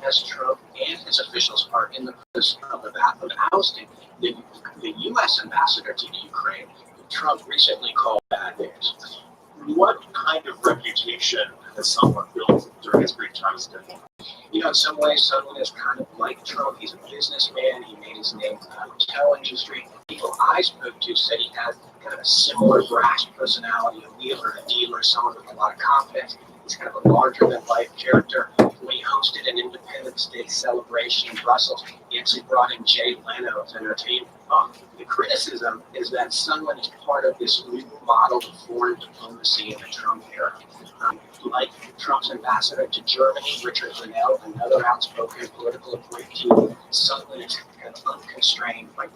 as Trump and his officials are in the process of ousting the U.S. ambassador to Ukraine, Trump recently called bad news. What kind of reputation has someone built during his brief time as president? You know, in some ways, someone is kind of like Trump. He's a businessman. He made his name in the hotel industry. People I spoke to said he has kind of a similar brash personality, a wheeler, a dealer, someone with a lot of confidence. He's kind of a larger-than-life character. When he hosted an Independence Day celebration in Brussels, he actually brought in Jay Leno to entertain. The criticism is that Sondland is part of this new model of foreign diplomacy in the Trump era. Like Trump's ambassador to Germany, Richard Grenell, another outspoken political appointee, Sondland is kind of unconstrained by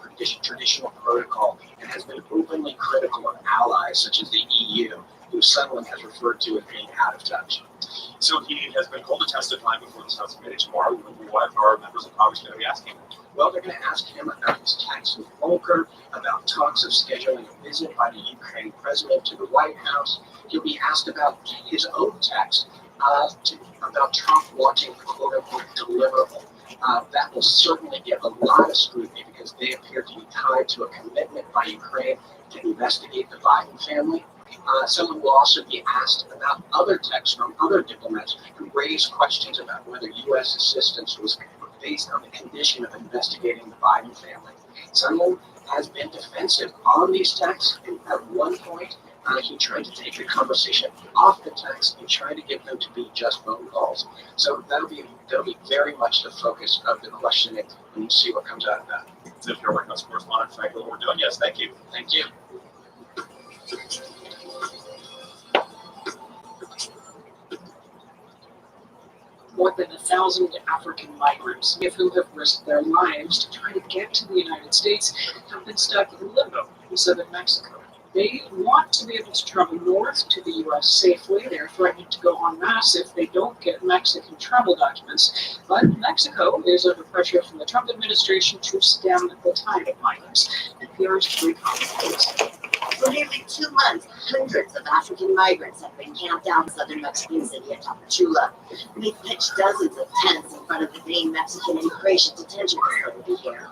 traditional protocol and has been openly critical of allies such as the EU, who Sondland has referred to as being out of touch. So he has been called to testify before the House Committee tomorrow. What are members of Congress going to be asking him? Well, they're going to ask him about his text with Volker, about talks of scheduling a visit by the Ukraine president to the White House. He'll be asked about his own text about Trump wanting, quote-unquote, deliverable. That will certainly get a lot of scrutiny because they appear to be tied to a commitment by Ukraine to investigate the Biden family. Someone will also be asked about other texts from other diplomats who raised questions about whether U.S. assistance was based on the condition of investigating the Biden family. Someone has been defensive on these texts, and at one point, he tried to take the conversation off the text and try to get them to be just phone calls. So that'll be very much the focus of the questioning, and we'll see what comes out of that. So if you're White House correspondent, thank you for what we're doing. Yes, thank you. Thank you. More than 1,000 African migrants, many of whom have risked their lives to try to get to the United States, have been stuck in limbo in southern Mexico. They want to be able to travel north to the U.S. safely. They're threatening to go en masse if they don't get Mexican travel documents. But Mexico is under pressure from the Trump administration to stem the tide of migrants. NPR's Three Comments. For nearly 2 months, hundreds of African migrants have been camped out in southern Mexican city of Tapachula. They've pitched dozens of tents in front of the main Mexican immigration detention facility here.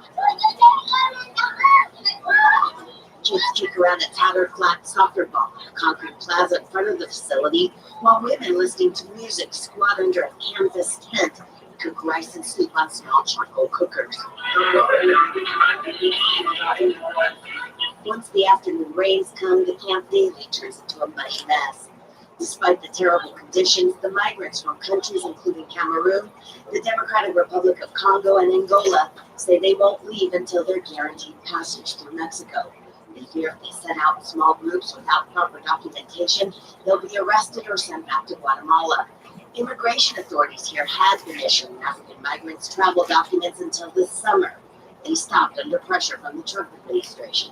Kids kick around a tattered flat soccer ball in a concrete plaza in front of the facility, while women listening to music squat under a canvas tent and cook rice and soup on small charcoal cookers. Once the afternoon rains come, the camp daily turns into a muddy mess. Despite the terrible conditions, the migrants from countries including Cameroon, the Democratic Republic of Congo, and Angola say they won't leave until they're guaranteed passage through Mexico. They fear if they set out in small groups without proper documentation, they'll be arrested or sent back to Guatemala. Immigration authorities here had been issuing African migrants travel documents until this summer. They stopped under pressure from the Trump administration.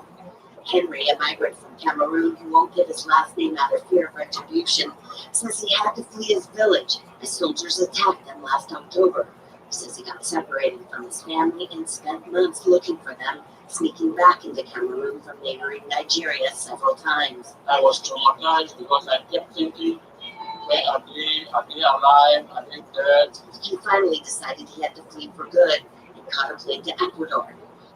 Henry, a migrant from Cameroon who won't give his last name out of fear of retribution, says he had to flee his village as soldiers attacked them last October. He says he got separated from his family and spent months looking for them, sneaking back into Cameroon from neighboring Nigeria several times. I was traumatized because I kept thinking, where are they alive, are they dead? He finally decided he had to flee for good and caught a plane to Ecuador.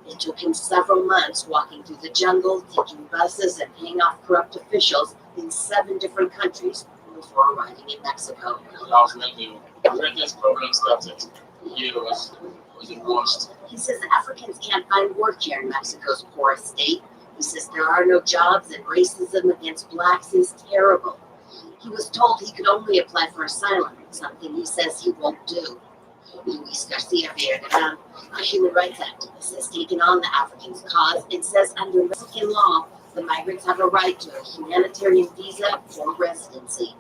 It took him several months walking through the jungle, taking buses, and paying off corrupt officials in 7 different countries before arriving in Mexico. That was when the greatest problem started. Here was the worst. He says Africans can't find work here in Mexico's poorest state. He says there are no jobs and racism against blacks is terrible. He was told he could only apply for asylum, something he says he won't do. Luis Garcia Villarreal, a human rights activist, has taken on the Africans' cause and says under Mexican law, the migrants have a right to a humanitarian visa or residency.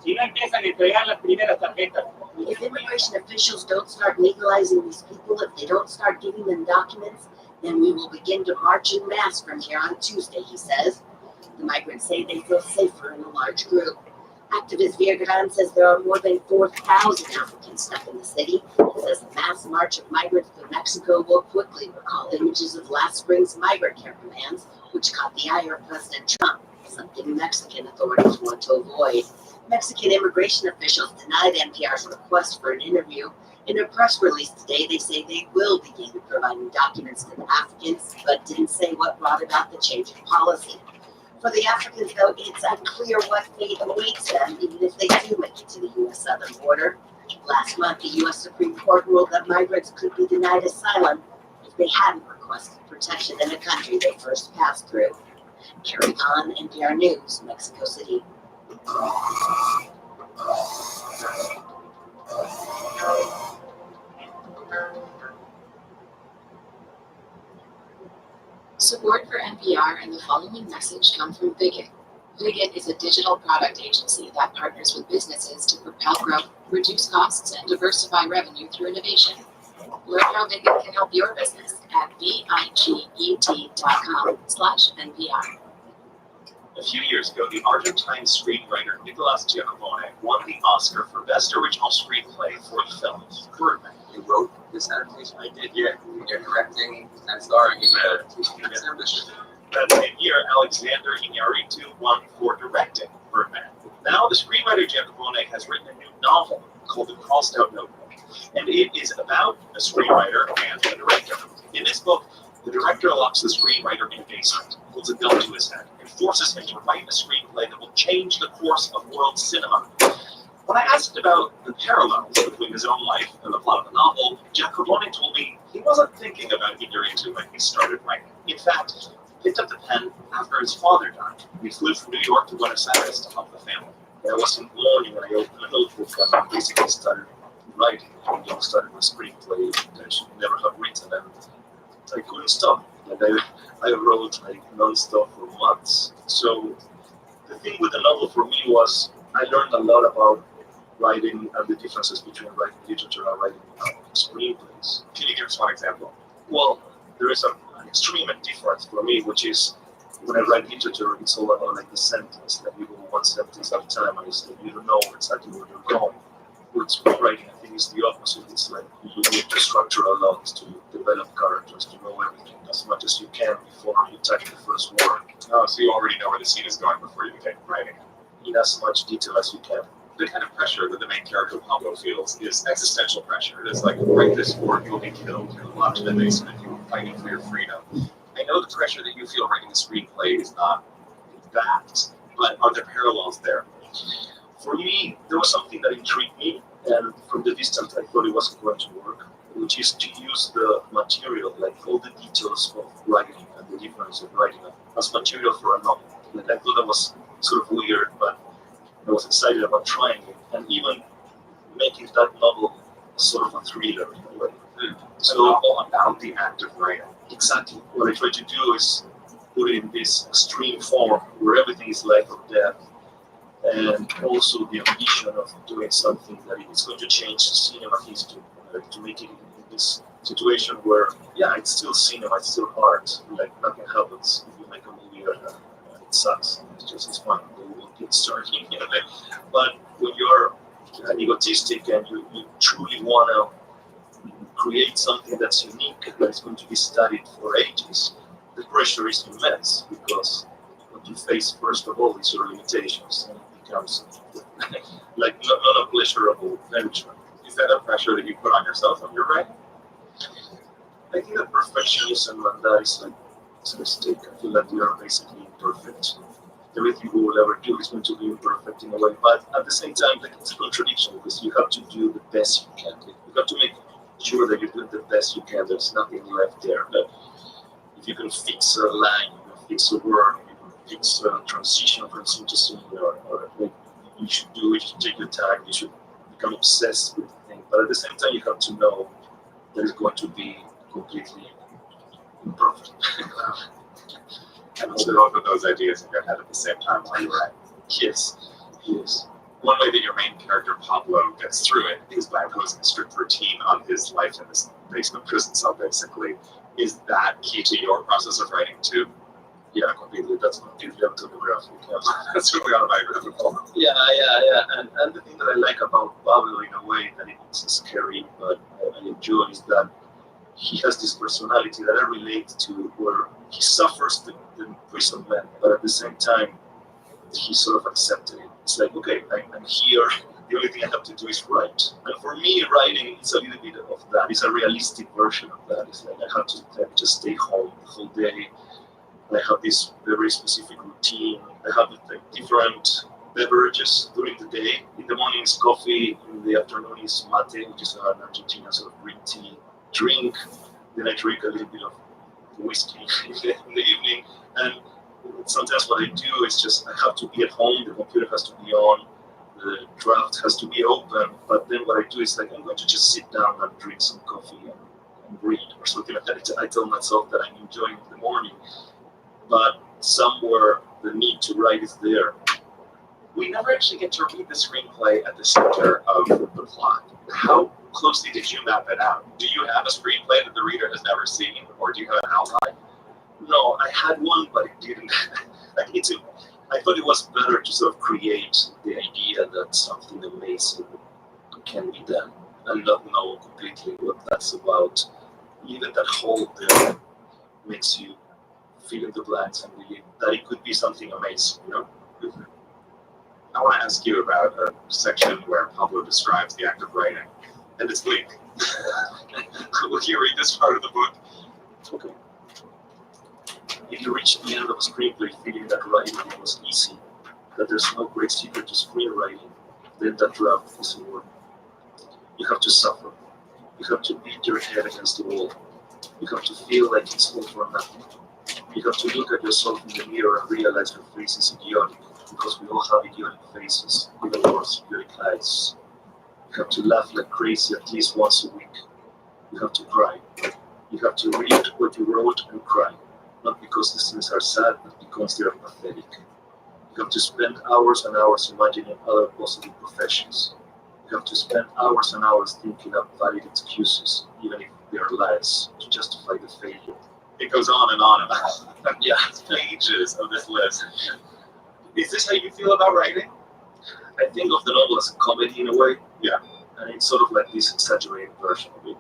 If immigration officials don't start legalizing these people, if they don't start giving them documents, then we will begin to march en masse from here on Tuesday, he says. The migrants say they feel safer in a large group. Activist Villarreal says there are more than 4,000 Africans stuck in the city. He says the mass march of migrants through Mexico will quickly recall images of last spring's migrant caravans, which caught the ire of President Trump, something Mexican authorities want to avoid. Mexican immigration officials denied NPR's request for an interview. In a press release today, they say they will begin providing documents to the Africans, but didn't say what brought about the change in policy. For the Africans, though, it's unclear what fate awaits them, even if they do make it to the U.S. southern border. Last month, the U.S. Supreme Court ruled that migrants could be denied asylum if they hadn't requested protection in the country they first passed through. Carry on NPR News, Mexico City. Support for NPR and the following message come from Bigot. Bigot is a digital product agency that partners with businesses to propel growth, reduce costs, and diversify revenue through innovation. Learn how Bigot can help your business at biget.com/NPR. A few years ago, the Argentine screenwriter Nicolás Giacomone won the Oscar for Best Original Screenplay for the film Birdman. You wrote this adaptation? I did, yeah. You're directing and starring in it. It's ambitious. That same year, Alexander Iñárritu won for directing Birdman. Now, the screenwriter Giacomone has written a new novel called The Crossed Out Notebook, and it is about a screenwriter and a director. In this book, the director locks the screenwriter in a basement, holds a gun to his head, and forces him to write a screenplay that will change the course of world cinema. When I asked about the parallels between his own life and the plot of the novel, Giacomone told me he wasn't thinking about Iñárritu when he started writing. In fact, he picked up the pen after his father died. He flew from New York to Buenos Aires to help the family. I was in the morning when I opened a notebook and I basically started writing. I started with a screenplay that I should never have written, and I couldn't stop. I wrote like non-stop for months. So the thing with the novel for me was I learned a lot about writing and the differences between writing literature and writing screenplays. Can you give us one example? Well, there is an extreme difference for me, which is when I write literature, it's all about like the sentence, that you go one sentence at a time, and it's like you don't know exactly where you're going. With screenwriting, I think it's the opposite. It's like you need to structure a lot to develop characters, to know everything as much as you can before you type the first word. Oh, so you already know where the scene is going before you begin writing. In as much detail as you can. The kind of pressure that the main character Pablo feels is existential pressure. It is like, write this or you'll be killed, you're locked in the basement, you're fighting for your freedom. I know the pressure that you feel writing a screenplay is not that, but are there parallels there? For me, there was something that intrigued me, and from the distance I thought it wasn't going to work, which is to use the material, like all the details of writing and the difference of writing as material for a novel. Like I thought that was sort of weird, but I was excited about trying it, and even making that novel sort of a thriller in a way. So novel about the act of writing. Exactly. What I try to do is put it in this extreme form where everything is life or death, and also the ambition of doing something that is going to change cinema history, to make it in this situation where, yeah, it's still cinema, it's still art, like nothing happens if you make a movie and it sucks. It's fun. We won't get started, you know. But when you're egotistic and you truly want to create something that's unique, that's going to be studied for ages, the pressure is immense, because what you face first of all is your limitations, and it becomes like not a pleasurable venture. Is that a pressure that you put on yourself when you're writing? I think that perfectionism and that is like it's a mistake. I feel that we are basically imperfect. Everything we will ever do is going to be imperfect in a way, but at the same time, like, it's a contradiction, because you have to do the best you can. You have to make sure that you're doing the best you can. There's nothing left there. But if you can fix a line, you can fix a word, you can fix a transition from scene to scene, or like, you should take your time. You should become obsessed with the thing. But at the same time, you have to know that it's going to be completely imperfect. And hold both of those ideas in your head at the same time while you write. Yes. One way that your main character Pablo gets through it is by imposing a strict routine on his life in this basement prison cell, basically. Is that key to your process of writing too? Yeah, completely. That's completely autobiographical. That's really autobiographical. Yeah. And the thing that I like about Pablo, in a way that it's scary, but I enjoy, is that he has this personality that I relate to, where he suffers the imprisonment, but at the same time, he sort of accepted it. It's like, okay, I'm here. the only thing I have to do is write. And for me, writing is a little bit of that. It's a realistic version of that. It's like I have to just stay home the whole day. I have this very specific routine. I have like different beverages during the day. In the morning is coffee. In the afternoon is mate, which is an Argentinian sort of green tea drink. Then I drink a little bit of whiskey in the evening. And sometimes what I do is just I have to be at home. The computer has to be on. The draft has to be open. But then what I do is like I'm going to just sit down and drink some coffee and read or something like that. I tell myself that I'm enjoying the morning. But somewhere the need to write is there. We never actually get to read the screenplay at the center of the plot. How closely did you map it out? Do you have a screenplay that the reader has never seen, or do you have an outline? No, I had one, but it didn't. I thought it was better to sort of create the idea that something amazing can be done and not know completely what that's about. Even that whole there makes you fill in the blanks and believe that it could be something amazing, you know? I want to ask you about a section where Pablo describes the act of writing, and it's bleak. Will you read this part of the book? Okay. If you reach the end of a screenplay feeling that writing was easy, that there's no great secret to screenwriting, then that draft isn't work. You have to suffer. You have to beat your head against the wall. You have to feel like it's all for nothing. You have to look at yourself in the mirror and realize your face is idiotic, because we all have idiotic faces, even worse, idiotic eyes. You have to laugh like crazy at least once a week. You have to cry. You have to read what you wrote and cry, not because the scenes are sad, but because they are pathetic. You have to spend hours and hours imagining other possible professions. You have to spend hours and hours thinking up valid excuses, even if they are lies, to justify the failure. It goes on and on about Yeah. pages of this list. Is this how you feel about writing? I think of the novel as a comedy in a way. Yeah. And it's sort of like this exaggerated version of it.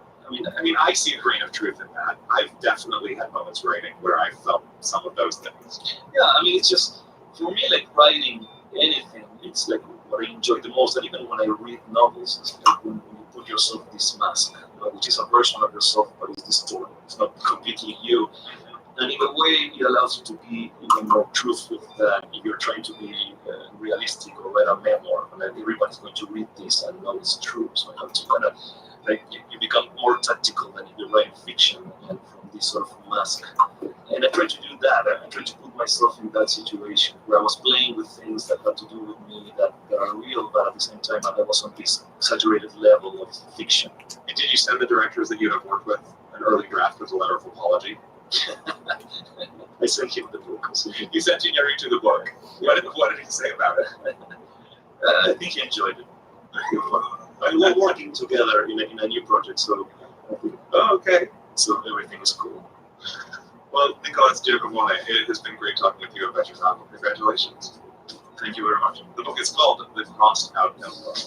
I mean, I see a grain of truth in that. I've definitely had moments writing where I felt some of those things. Yeah, I mean, it's just, for me, like writing anything, it's like what I enjoy the most. And even when I read novels, it's like when you put yourself this mask, you know, which is a version of yourself, but it's distorted. It's not completely you. And in a way, it allows you to be even more truthful than if you're trying to be realistic or write a memoir. And then everybody's going to read this and know it's true. So I have to kind of, like, you become more tactical than if you're writing fiction and from this sort of mask. And I try to do that. I try to put myself in that situation where I was playing with things that had to do with me that are real, but at the same time, I was on this exaggerated level of fiction. And did you send the directors that you have worked with an early draft with a letter of apology? I sent him the book. You sent Iñárritu the book. What did he say about it? I think he enjoyed it. And we're working together in a new project, so I think, Oh, okay. so everything is cool. Well, Nicolas Giacomone, it has been great talking with you about your novel. Congratulations. Thank you very much. The book is called The Crossed Out Notebook.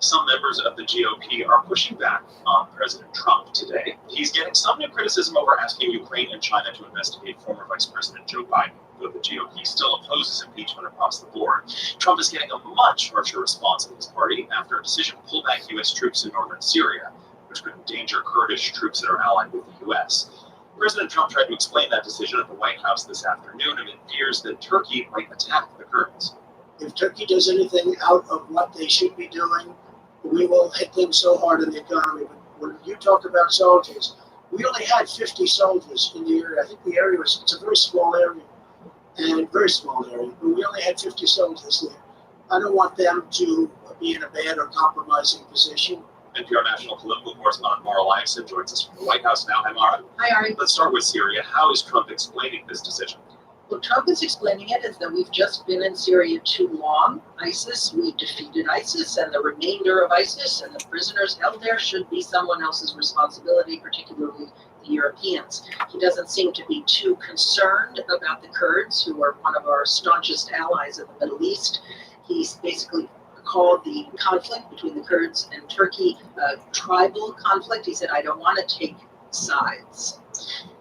Some members of the GOP are pushing back on President Trump today. He's getting some new criticism over asking Ukraine and China to investigate former Vice President Joe Biden, though the GOP still opposes impeachment across the board. Trump is getting a much harsher response in his party after a decision to pull back U.S. troops in northern Syria, which could endanger Kurdish troops that are allied with the U.S. President Trump tried to explain that decision at the White House this afternoon amid fears that Turkey might attack the Kurds. If Turkey does anything out of what they should be doing, we will hit them so hard in the economy. But when you talk about soldiers, we only had 50 soldiers in the area. I think the area it's a very small area, but we only had 50 soldiers there. I don't want them to be in a bad or compromising position. NPR national political correspondent Mara Liasson joins us from the White House now. Hi, Mara. Hi, Ari. Let's start with Syria. How is Trump explaining this decision? Well, Trump is explaining it as that we've just been in Syria too long. We defeated ISIS, and the remainder of ISIS and the prisoners held there should be someone else's responsibility, particularly the Europeans. He doesn't seem to be too concerned about the Kurds, who are one of our staunchest allies in the Middle East. He's basically called the conflict between the Kurds and Turkey a tribal conflict. He said, I don't want to take sides.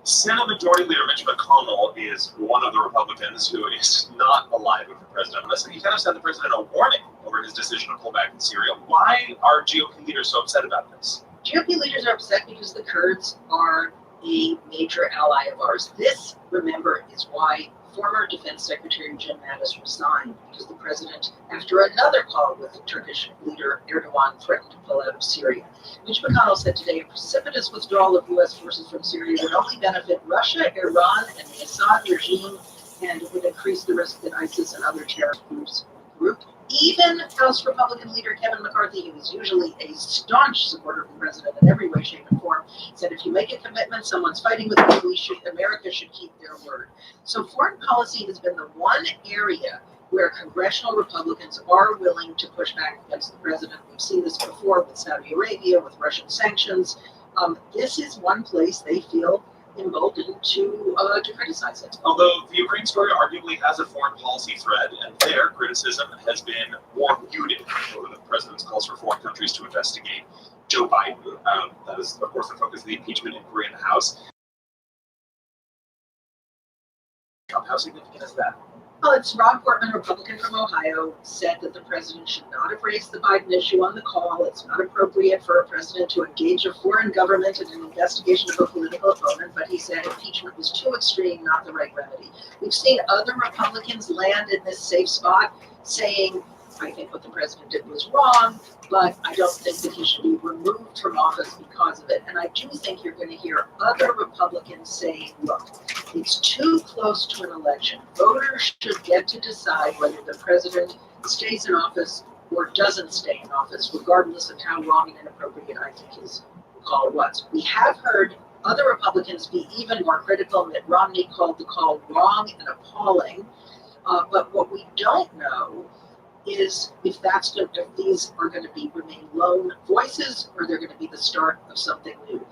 Senate Majority Leader Mitch McConnell is one of the Republicans who is not aligned with the president. He kind of sent the president a warning over his decision to pull back from Syria. Why are GOP leaders so upset about this? GOP leaders are upset because the Kurds are a major ally of ours. This, remember, is why former Defense Secretary Jim Mattis resigned, because the president, after another call with the Turkish leader Erdogan, threatened to pull out of Syria. Mitch McConnell said today a precipitous withdrawal of U.S. forces from Syria would only benefit Russia, Iran, and the Assad regime, and would increase the risk that ISIS and other terrorist groups group. Even House Republican leader Kevin McCarthy, who is usually a staunch supporter of the president in every way, shape, and form, said if you make a commitment, someone's fighting with you, America should keep their word. So foreign policy has been the one area where congressional Republicans are willing to push back against the president. We've seen this before with Saudi Arabia, with Russian sanctions. This is one place they feel emboldened to criticize it. Although the Ukraine story arguably has a foreign policy thread, and their criticism has been more muted over the president's calls for foreign countries to investigate Joe Biden. That is, of course, the focus of the impeachment inquiry in the House. How significant is that? Well, it's Rob Portman, Republican from Ohio, said that the president should not have raised the Biden issue on the call. It's not appropriate for a president to engage a foreign government in an investigation of a political opponent, but he said impeachment was too extreme, not the right remedy. We've seen other Republicans land in this safe spot saying, I think what the president did was wrong, but I don't think that he should be removed from office because of it. And I do think you're going to hear other Republicans saying, look, it's too close to an election. Voters should get to decide whether the president stays in office or doesn't stay in office, regardless of how wrong and inappropriate I think his call was. We have heard other Republicans be even more critical. Mitt Romney called the call wrong and appalling. But what we don't know is if these are going to remain lone voices or they're going to be the start of something new.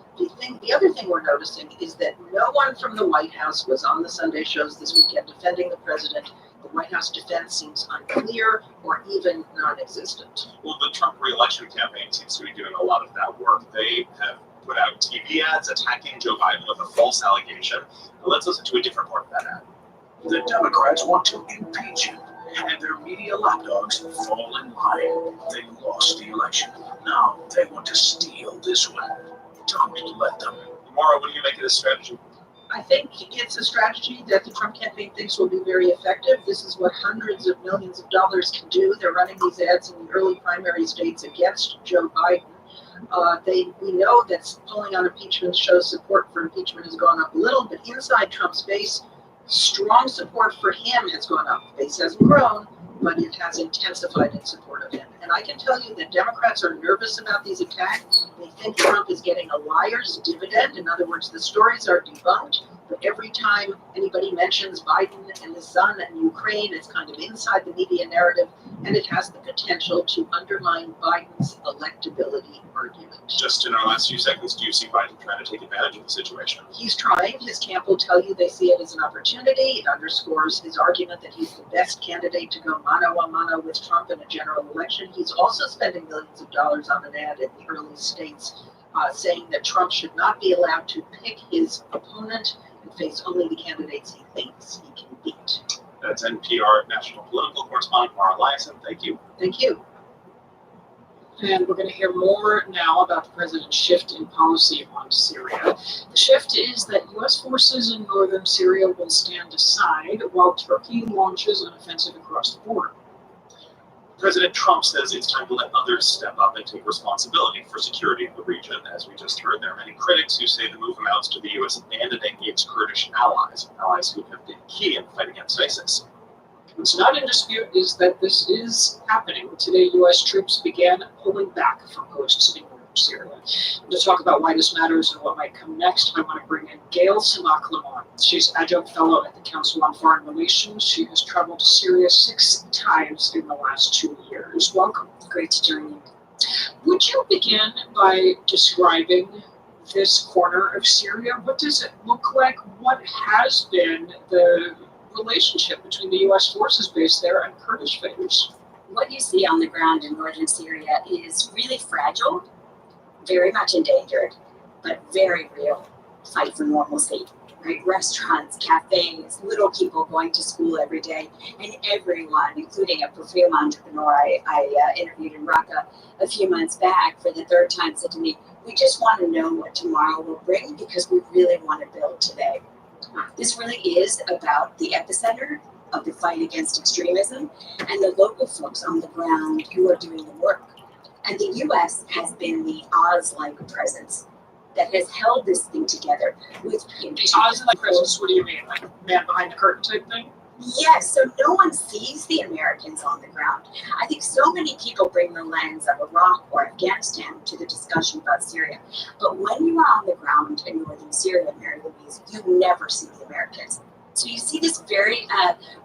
The other thing we're noticing is that no one from the White House was on the Sunday shows this weekend defending the president. The White House defense seems unclear or even non-existent. Well, the Trump re-election campaign seems to be doing a lot of that work. They have put out TV ads attacking Joe Biden with a false allegation. Let's listen to a different part of that ad. The Democrats want to impeach him, and their media lapdogs fall in line. They lost the election. Now they want to steal this one. Don't let them. Maura, what do you make of this strategy? I think it's a strategy that the Trump campaign thinks will be very effective. This is what hundreds of millions of dollars can do. They're running these ads in the early primary states against Joe Biden. We know that polling on impeachment shows support for impeachment has gone up a little, but inside Trump's base, strong support for him has gone up. The base hasn't grown, but it has intensified in support of him. And I can tell you that Democrats are nervous about these attacks. They think Trump is getting a liar's dividend. In other words, the stories are debunked, but every time anybody mentions Biden and his son and Ukraine, it's kind of inside the media narrative, and it has the potential to undermine Biden's electability argument. Just in our last few seconds, do you see Biden trying to take advantage of the situation? He's trying. His camp will tell you they see it as an opportunity. It underscores his argument that he's the best candidate to go mano a mano with Trump in a general election. He's also spending millions of dollars on an ad in the early states saying that Trump should not be allowed to pick his opponent and face only the candidates he thinks he can beat. That's NPR national political correspondent Maura Liasson. Thank you. Thank you. And we're going to hear more now about the president's shift in policy on Syria. The shift is that U.S. forces in northern Syria will stand aside while Turkey launches an offensive across the border. President Trump says it's time to let others step up and take responsibility for security in the region. As we just heard, there are many critics who say the move amounts to the U.S. abandoning its Kurdish allies who have been key in the fight against ISIS. What's not in dispute is that this is happening. Today, U.S. troops began pulling back from posts in northern Syria. And to talk about why this matters and what might come next, I want to bring in Gail Samak-Lamont. She's adjunct fellow at the Council on Foreign Relations. She has traveled to Syria 6 times in the last 2 years. Welcome. Great to join you. Would you begin by describing this corner of Syria? What does it look like? What has been the relationship between the U.S. forces based there and Kurdish fighters? What you see on the ground in northern Syria is really fragile, very much endangered, but very real fight for normalcy. right? Restaurants, cafes, little people going to school every day, and everyone, including a perfume entrepreneur I interviewed in Raqqa a few months back for the third time, said to me, we just want to know what tomorrow will bring because we really want to build today. This really is about the epicenter of the fight against extremism and the local folks on the ground who are doing the work. And the U.S. has been the Oz-like presence that has held this thing together with The Oz-like presence, what do you mean? Like man behind the curtain type thing? Yes, so no one sees the Americans on the ground. I think so many people bring the lens of Iraq or Afghanistan to the discussion about Syria. But when you are on the ground in northern Syria, Mary Louise, you never see the Americans. So you see this very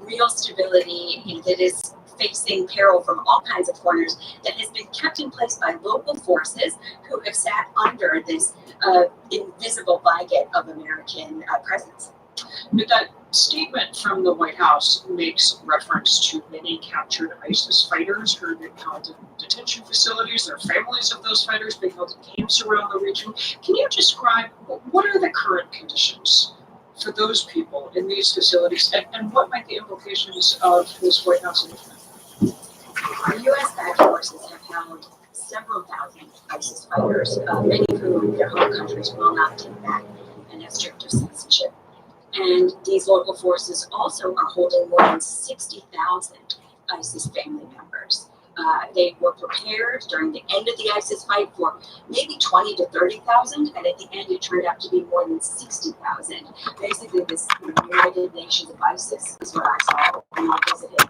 real stability that is facing peril from all kinds of corners that has been kept in place by local forces who have sat under this invisible blanket of American presence. But that statement from the White House makes reference to many captured ISIS fighters who are being held in detention facilities, their families of those fighters being held in camps around the region. Can you describe what are the current conditions for those people in these facilities, and what might the implications of this White House announcement? Our U.S.-backed forces have held several thousand ISIS fighters, many of whom their home countries will not take back and have stricter censorship. And these local forces also are holding more than 60,000 ISIS family members. They were prepared during the end of the ISIS fight for maybe 20 to 30,000, and at the end it turned out to be more than 60,000. Basically, this United Nations of ISIS is what I saw when I visited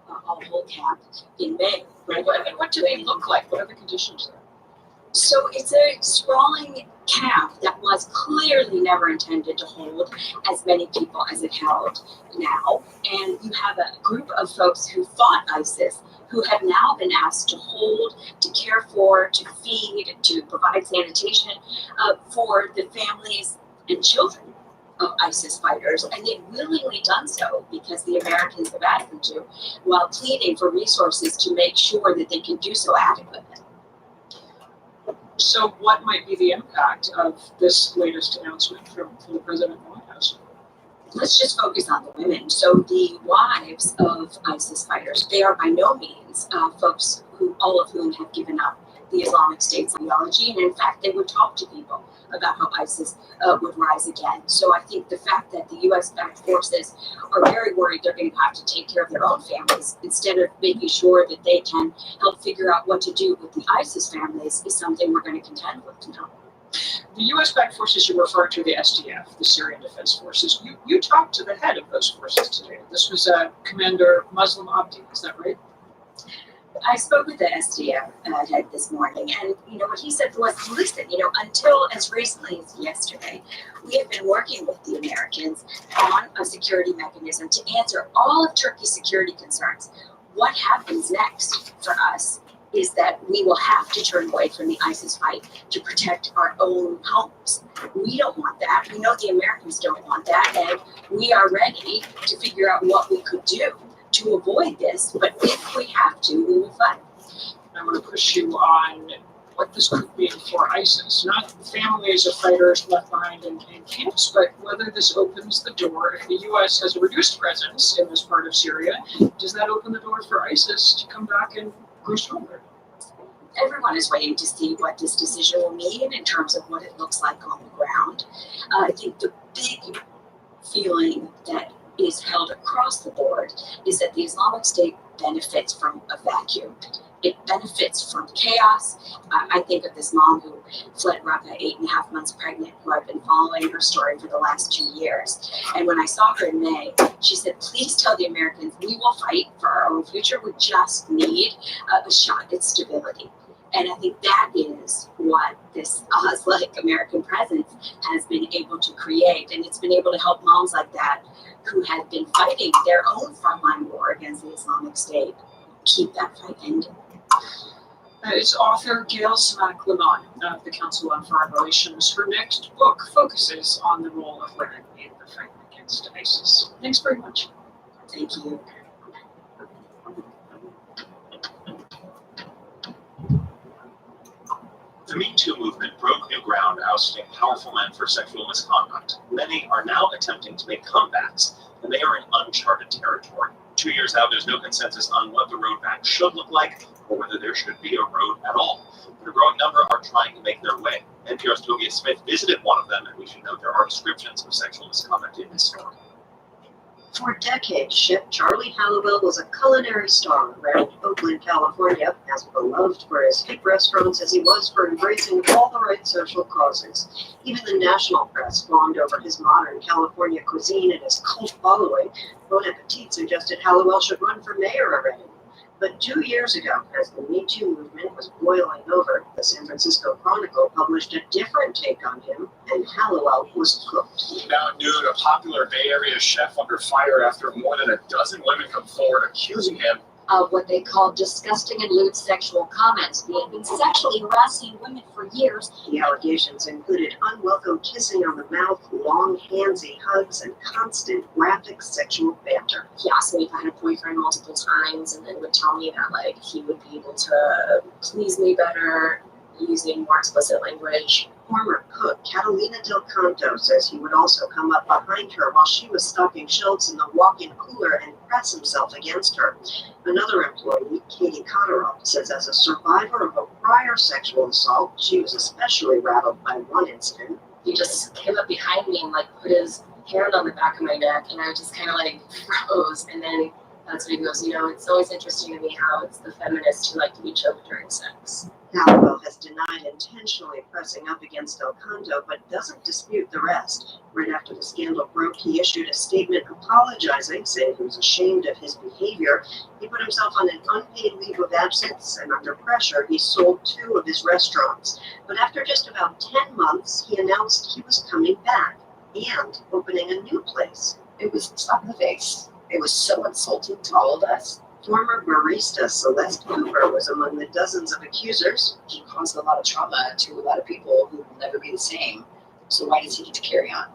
a whole camp in May. What do they look like? What are the conditions there? So it's a sprawling camp that was clearly never intended to hold as many people as it held now. And you have a group of folks who fought ISIS who have now been asked to hold, to care for, to feed, to provide sanitation for the families and children of ISIS fighters. And they've willingly done so because the Americans have asked them to, while pleading for resources to make sure that they can do so adequately. So what might be the impact of this latest announcement from the president of the White House? Let's just focus on the women. So the wives of ISIS fighters, they are by no means folks who, all of whom have given up the Islamic State's ideology, and in fact, they would talk to people about how ISIS would rise again. So I think the fact that the U.S.-backed forces are very worried they're going to have to take care of their own families instead of making sure that they can help figure out what to do with the ISIS families is something we're going to contend with now. The U.S.-backed forces you refer to, the SDF, the Syrian Defense Forces, you talked to the head of those forces today. This was Commander Muslim Abdi, is that right? I spoke with the SDF head this morning, and what he said was, listen, until as recently as yesterday, we have been working with the Americans on a security mechanism to answer all of Turkey's security concerns. What happens next for us is that we will have to turn away from the ISIS fight to protect our own homes. We don't want that. We know the Americans don't want that, and we are ready to figure out what we could do to avoid this, but if we have to, we will fight. I want to push you on what this could mean for ISIS, not families of fighters left behind in camps, but whether this opens the door. If the U.S. has a reduced presence in this part of Syria, does that open the door for ISIS to come back and grow stronger? Everyone is waiting to see what this decision will mean in terms of what it looks like on the ground. I think the big feeling that is held across the board is that the Islamic State benefits from a vacuum. It benefits from chaos. I think of this mom who fled Raqqa 8.5 months pregnant, who I've been following her story for the last 2 years. And when I saw her in May, she said, please tell the Americans we will fight for our own future. We just need a shot at stability. And I think that is what this Oz-like American presence has been able to create. And it's been able to help moms like that who had been fighting their own frontline war against the Islamic State keep that fight ending. It's author Gail Smack-Lemon of the Council on Foreign Relations. Her next book focuses on the role of women in the fight against ISIS. Thanks very much. Thank you. The Me Too movement broke new ground, ousting powerful men for sexual misconduct. Many are now attempting to make comebacks, and they are in uncharted territory. 2 years out, there's no consensus on what the road back should look like, or whether there should be a road at all. But a growing number are trying to make their way. NPR's Togia Smith visited one of them, and we should note there are descriptions of sexual misconduct in this story. For decades, Chef Charlie Hallowell was a culinary star around Oakland, California, as beloved for his hip restaurants as he was for embracing all the right social causes. Even the national press fawned over his modern California cuisine and his cult following. Bon Appetit suggested Hallowell should run for mayor already. But 2 years ago, as the Me Too movement was boiling over, the San Francisco Chronicle published a different take on him, and Hallowell was cooked. Now at noon, a popular Bay Area chef under fire after more than a dozen women come forward accusing him Of what they call disgusting and lewd sexual comments. He had been sexually harassing women for years. The allegations included unwelcome kissing on the mouth, long, handsy hugs, and constant graphic sexual banter. He asked me if I had a boyfriend multiple times, and then would tell me that like he would be able to please me better using more explicit language. Former cook Catalina Del Canto says he would also come up behind her while she was stocking shelves in the walk-in cooler and press himself against her. Another employee, Katie Cotterill, says as a survivor of a prior sexual assault, she was especially rattled by one incident. He just came up behind me and like put his hand on the back of my neck, and I just kind of like froze. And then that's when he goes, you know, it's always interesting to me how it's the feminists who like to be choked during sex. Hallowell has denied intentionally pressing up against Del Canto, but doesn't dispute the rest. Right after the scandal broke, he issued a statement apologizing, saying he was ashamed of his behavior. He put himself on an unpaid leave of absence, and under pressure, he sold 2 of his restaurants. But after just about 10 months, he announced he was coming back and opening a new place. It was a slap in the face. It was so insulting to all of us. Former barista Celeste Cooper was among the dozens of accusers. He caused a lot of trauma to a lot of people who will never be the same. So why does he get to carry on?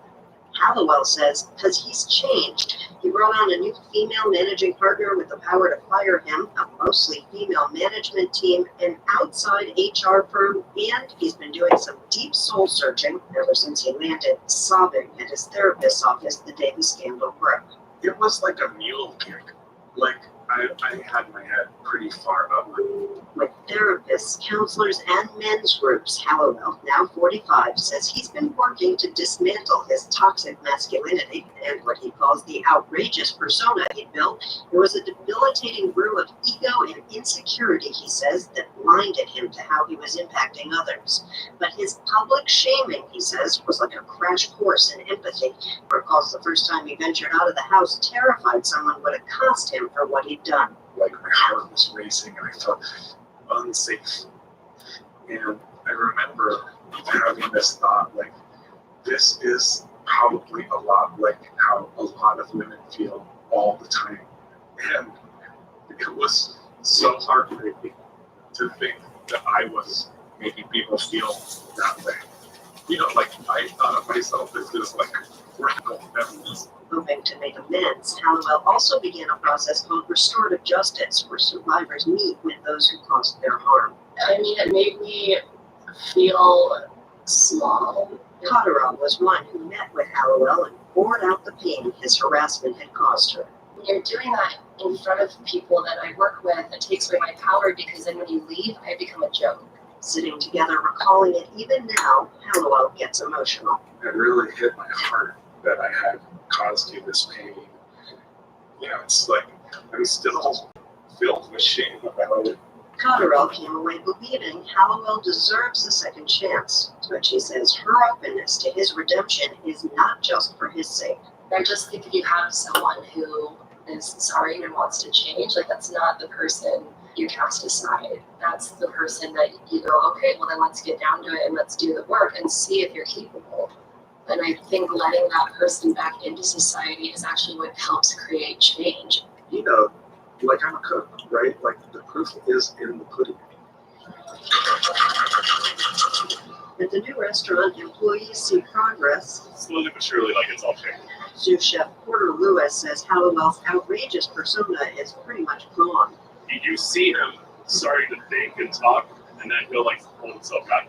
Hallowell says because he's changed. He brought on a new female managing partner with the power to fire him, a mostly female management team, an outside HR firm, and he's been doing some deep soul searching ever since he landed, sobbing at his therapist's office the day the scandal broke. it was like a mule kick. Like I had my head pretty far up. With therapists, counselors, and men's groups, Hallowell, now 45, says he's been working to dismantle his toxic masculinity and what he calls the outrageous persona he built. It was a debilitating brew of ego and insecurity, he says, that blinded him to how he was impacting others. But his public shaming, he says, was like a crash course in empathy. Recalls the first time he ventured out of the house, terrified someone would accost him for what he'd done. Like my heart was racing and I felt unsafe. And I remember having this thought, like, this is probably a lot like how a lot of women feel all the time. And it was so heartbreaking to think that I was making people feel that way. You know, like I thought of myself as this like radical feminist. Hoping to make amends, Hallowell also began a process called restorative justice, where survivors meet with those who caused their harm. I mean, it made me feel small. Cotterill was one who met with Hallowell and poured out the pain his harassment had caused her. When you're doing that in front of people that I work with, it takes away my power because then when you leave, I become a joke. Sitting together, recalling it even now, Hallowell gets emotional. It really hit my heart that I had caused you this pain. You know, it's like I'm still filled with shame about it. Cotterill came away believing Hallowell deserves a second chance, but she says her openness to his redemption is not just for his sake. I just think if you have someone who is sorry and wants to change, like that's not the person you cast aside. That's the person that you go, okay, well then let's get down to it and let's do the work and see if you're capable. And I think letting that person back into society is actually what helps create change. You know, like I'm a cook, right? Like the proof is in the pudding. At the new restaurant, employees see progress. Slowly but surely, like it's all changing. Sous chef Porter Lewis says Hallowell's outrageous persona is pretty much gone. You see him starting to think and talk, and then he'll like hold himself back.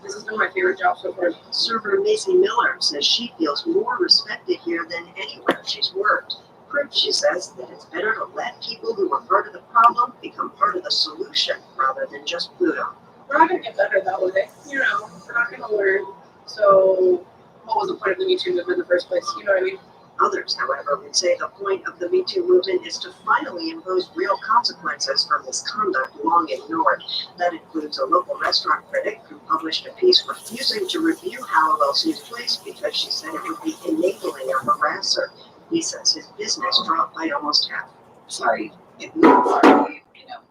This has been my favorite job so far. Server Macy Miller says she feels more respected here than anywhere she's worked. Proof, she says, that it's better to let people who are part of the problem become part of the solution rather than just Pluto. We're not gonna get better that way. You know, we're not gonna learn. So, what was the point of the Me Too movement in the first place? You know what I mean? Others, however, would say the point of the Me Too movement is to finally impose real consequences for misconduct long ignored. That includes a local restaurant critic who published a piece refusing to review Hallowell's new place because she said it would be enabling a harasser. He says his business dropped by almost half. Sorry, it moves are you know,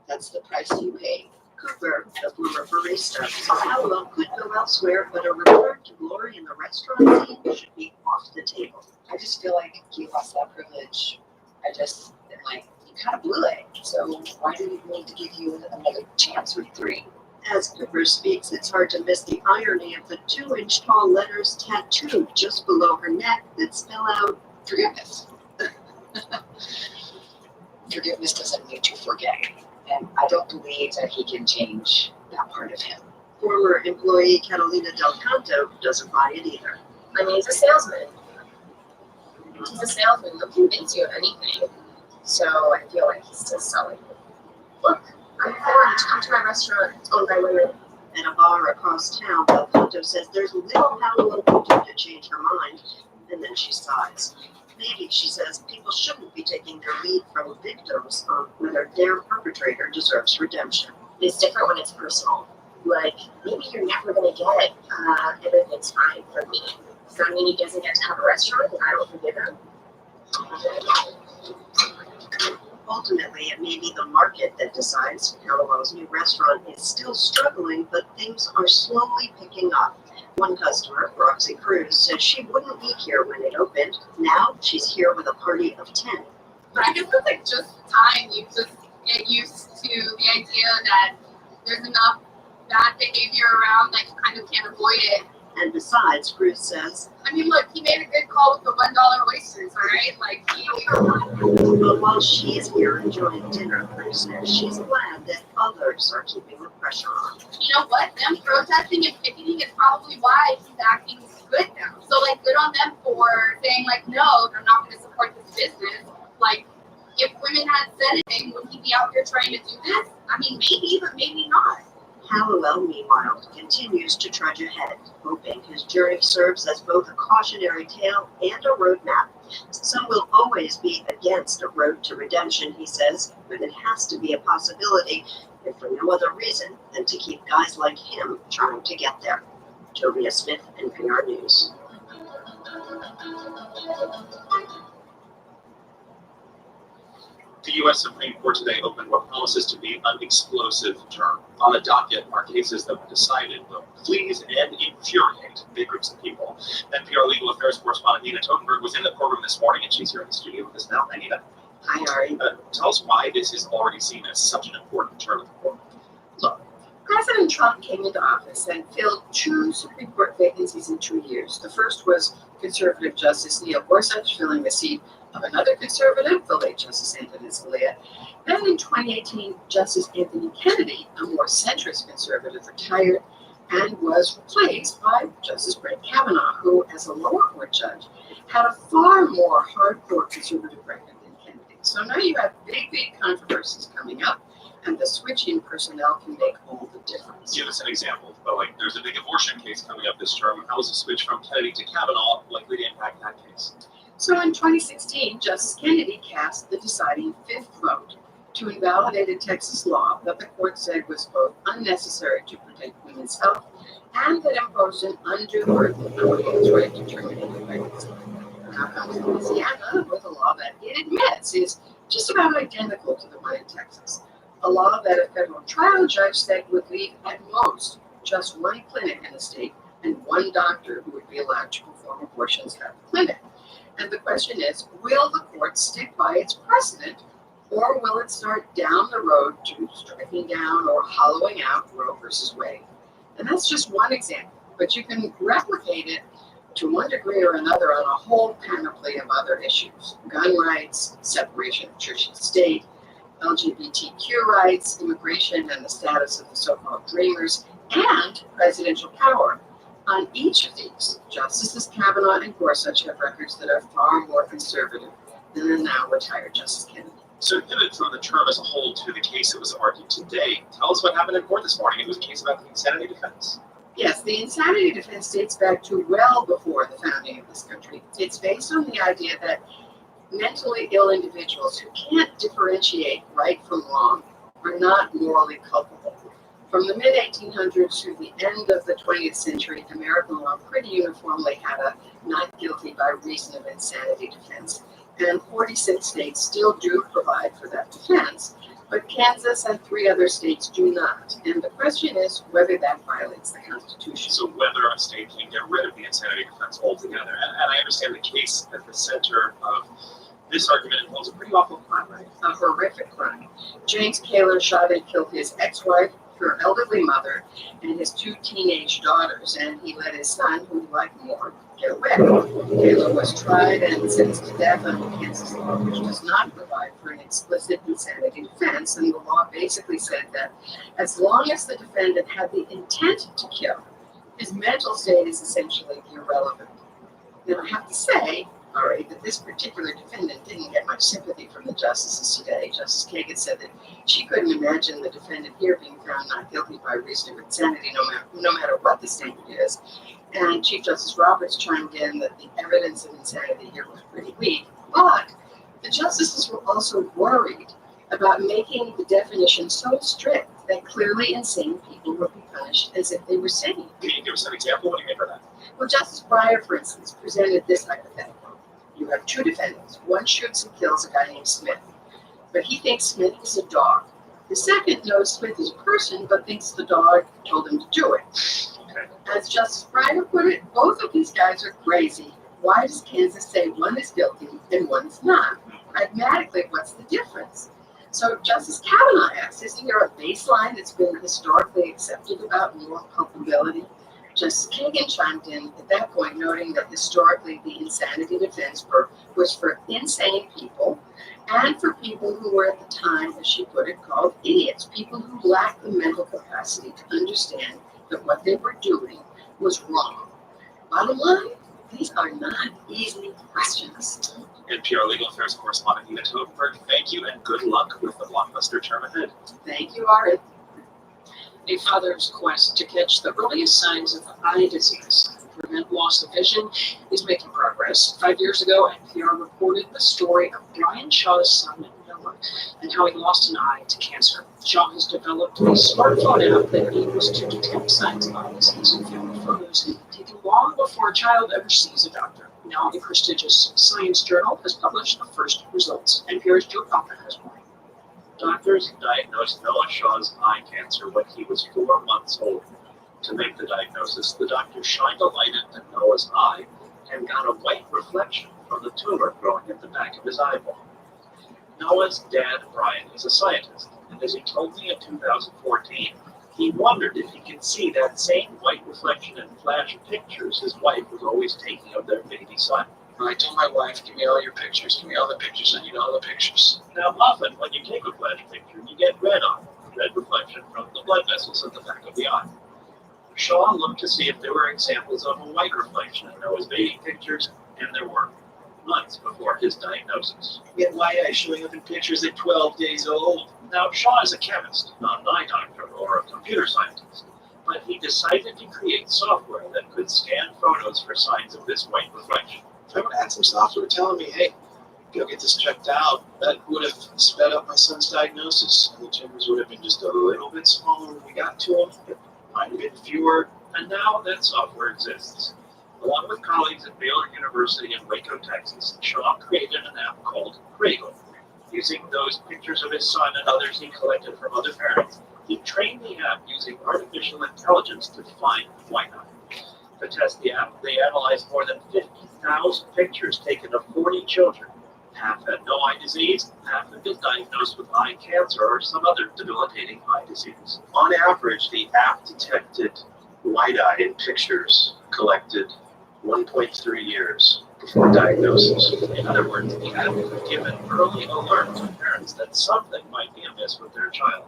that's the price you pay. Cooper, the former barista, says Hallowell could go elsewhere, but a return to glory in the restaurant scene should be off the table. I just feel like he lost that privilege. I just am like, you kind of blew it. So why do we need to give you another chance with 3? As Cooper speaks, it's hard to miss the irony of the 2-inch tall letters tattooed just below her neck that spell out Forgiveness. Forgiveness doesn't mean to forget. And I don't believe that he can change that part of him. former employee Catalina Del Canto doesn't buy it either. I mean, he's a salesman. He's a salesman. He'll convince you of anything. So I feel like he's still selling. Look, I'm foreign. Come to my restaurant. It's owned by women. At a bar across town, Del Canto says there's little Hallowell can do to change her mind, and then she sighs. Maybe, she says, people shouldn't be taking their lead from victims on whether their perpetrator deserves redemption. It's different when it's personal. Like, maybe you're never going to get everything's fine for me. Does that mean he doesn't get to have a restaurant and I don't forgive him? Ultimately, it may be the market that decides. Hallowell's new restaurant is still struggling, but things are slowly picking up. One customer, Roxy Cruz, said she wouldn't be here when it opened. Now she's here with a party of 10. But I guess it's like just time. You just get used to the idea that there's enough bad behavior around that you kind of can't avoid it. And besides, Cruz says, I mean, look, he made a good call with the $1 oysters, all right? Like, but while she's here enjoying dinner, Cruz says she's glad that others are keeping the pressure on. you know what? Them protesting and picketing is probably why he's acting good now. So, like, good on them for saying, like, no, they're not going to support this business. Like, if women had said anything, would he be out here trying to do this? I mean, maybe, but maybe not. Hallowell, meanwhile, continues to trudge ahead, hoping his journey serves as both a cautionary tale and a roadmap. Some will always be against a road to redemption, he says, but it has to be a possibility, if for no other reason than to keep guys like him trying to get there. Tobias Smith, NPR News. The U.S. Supreme Court today opened what promises to be an explosive term. On the docket are cases that were decided will please and infuriate big groups of people. NPR Legal Affairs correspondent Nina Totenberg was in the courtroom this morning, and she's here in the studio with us now. Hi, Nina. Hi, Ari. Tell us why this is already seen as such an important term of the court. Look, President Trump came into office and filled 2 Supreme Court vacancies in 2 years. The first was conservative Justice Neil Gorsuch filling the seat of another conservative, the late Justice Antonin Scalia. Then in 2018, Justice Anthony Kennedy, a more centrist conservative, retired and was replaced by Justice Brett Kavanaugh, who, as a lower court judge, had a far more hardcore conservative record than Kennedy. So now you have big controversies coming up, and the switch in personnel can make all the difference. Give us an example. Like, there's a big abortion case coming up this term. How is the switch from Kennedy to Kavanaugh likely to impact that case? So in 2016, Justice Kennedy cast the deciding 5th vote to invalidate a Texas law that the court said was both unnecessary to protect women's health and that imposed an undue burden on women's right to terminate a pregnancy. Now comes Louisiana with a law that it admits is just about identical to the one in Texas. A law that a federal trial judge said would leave at most just 1 clinic in the state and 1 doctor who would be allowed to perform abortions at the clinic. And the question is, will the court stick by its precedent, or will it start down the road to striking down or hollowing out Roe versus Wade? And that's just one example, but you can replicate it to one degree or another on a whole panoply of other issues: gun rights, separation of church and state, LGBTQ rights, immigration, and the status of the so-called dreamers, and presidential power. On each of these, Justices Kavanaugh and Gorsuch have records that are far more conservative than the now retired Justice Kennedy. So pivot from the term as a whole to the case that was argued today. Tell us what happened in court this morning. It was a case about the insanity defense. Yes, the insanity defense dates back to well before the founding of this country. It's based on the idea that mentally ill individuals who can't differentiate right from wrong are not morally culpable. From the mid-1800s to the end of the 20th century, American law pretty uniformly had a not guilty by reason of insanity defense, and 46 states still do provide for that defense, but Kansas and 3 other states do not, and the question is whether that violates the Constitution. So whether a state can get rid of the insanity defense altogether. And I understand the case at the center of this argument involves a pretty awful crime, right? A horrific crime. James Kaler shot and killed his ex-wife, her elderly mother, and his 2 teenage daughters, and he let his son, who he liked more, get away. Kaler was tried and sentenced to death under Kansas law, which does not provide for an explicit insanity defense, and the law basically said that as long as the defendant had the intent to kill, his mental state is essentially irrelevant. Now, I have to say, all right, that this particular defendant didn't get much sympathy from the justices today. Justice Kagan said that she couldn't imagine the defendant here being found not guilty by reason of insanity, no matter what the statement is. And Chief Justice Roberts chimed in that the evidence of insanity here was pretty weak. But the justices were also worried about making the definition so strict that clearly insane people would be punished as if they were sane. Can you give us an example? What do you mean by that? Well, Justice Breyer, for instance, presented this hypothetical. You have 2 defendants. One shoots and kills a guy named Smith, but he thinks Smith is a dog. The second knows Smith is a person, but thinks the dog told him to do it. Okay. As Justice Breyer put it, both of these guys are crazy. Why does Kansas say one is guilty and one is not? Pragmatically, what's the difference? So Justice Kavanaugh asks, isn't there a baseline that's been historically accepted about moral culpability? Justice Kagan chimed in at that point, noting that historically the insanity defense was for insane people and for people who were at the time, as she put it, called idiots, people who lacked the mental capacity to understand that what they were doing was wrong. Bottom line, these are not easy questions. NPR Legal Affairs correspondent Eva Totenberg, thank you and good luck with the blockbuster term ahead. Thank you, Ari. A father's quest to catch the earliest signs of eye disease and prevent loss of vision is making progress. 5 years ago, NPR reported the story of Brian Shaw's son, Noah, and how he lost an eye to cancer. Shaw has developed a smartphone app that enables to detect signs of eye disease in family photos taken long before a child ever sees a doctor. Now, a prestigious science journal has published the first results. NPR's Joe Coffin has more. Doctors diagnosed Noah Shaw's eye cancer when he was 4 months old. To make the diagnosis, the doctor shined a light into Noah's eye and got a white reflection from the tumor growing at the back of his eyeball. Noah's dad, Brian, is a scientist, and as he told me in 2014, he wondered if he could see that same white reflection in flash pictures his wife was always taking of their baby son. I told my wife, give me all your pictures, give me all the pictures, I need all the pictures. Now, often when you take a flash picture, you get red reflection from the blood vessels at the back of the eye. Shaw looked to see if there were examples of a white reflection in Noah's baby pictures, and there were, months before his diagnosis. Yet why are showing up in pictures at 12 days old? Now, Shaw is a chemist, not an eye doctor or a computer scientist, but he decided to create software that could scan photos for signs of this white reflection. If I would have had some software telling me, hey, go get this checked out, that would have sped up my son's diagnosis, and the tumors would have been just a little bit smaller when we got to them. It might have been fewer, and now that software exists. Along with colleagues at Baylor University in Waco, Texas, Shaw created an app called Cradle. Using those pictures of his son and others he collected from other parents, he trained the app using artificial intelligence to find white eye. To test the app, they analyzed more than 50,000 pictures taken of 40 children. Half had no eye disease, half had been diagnosed with eye cancer or some other debilitating eye disease. On average, the app detected white eye in pictures collected 1.3 years before diagnosis. In other words, the app would give an early alert to parents that something might be amiss with their child.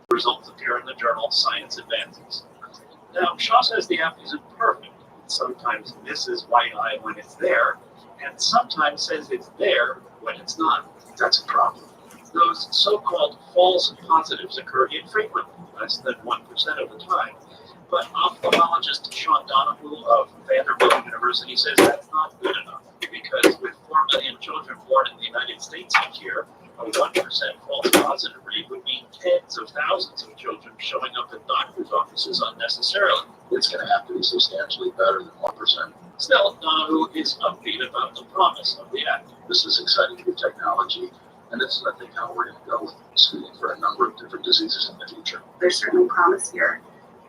The results appear in the journal Science Advances. Now, Shaw says the app isn't perfect. It sometimes misses white eye when it's there, and sometimes says it's there when it's not. That's a problem. Those so-called false positives occur infrequently, less than 1% of the time. But ophthalmologist Sean Donahue of Vanderbilt University says that's not good enough, because with 4 million children born in the United States each year, a 1% false positive rate would mean tens of thousands of children showing up at doctors' offices unnecessarily. It's going to have to be substantially better than 1%. Still, Donahue is upbeat about the promise of the app. This is exciting new technology, and this is, I think, how we're going to go with screening for a number of different diseases in the future. There's certainly promise here,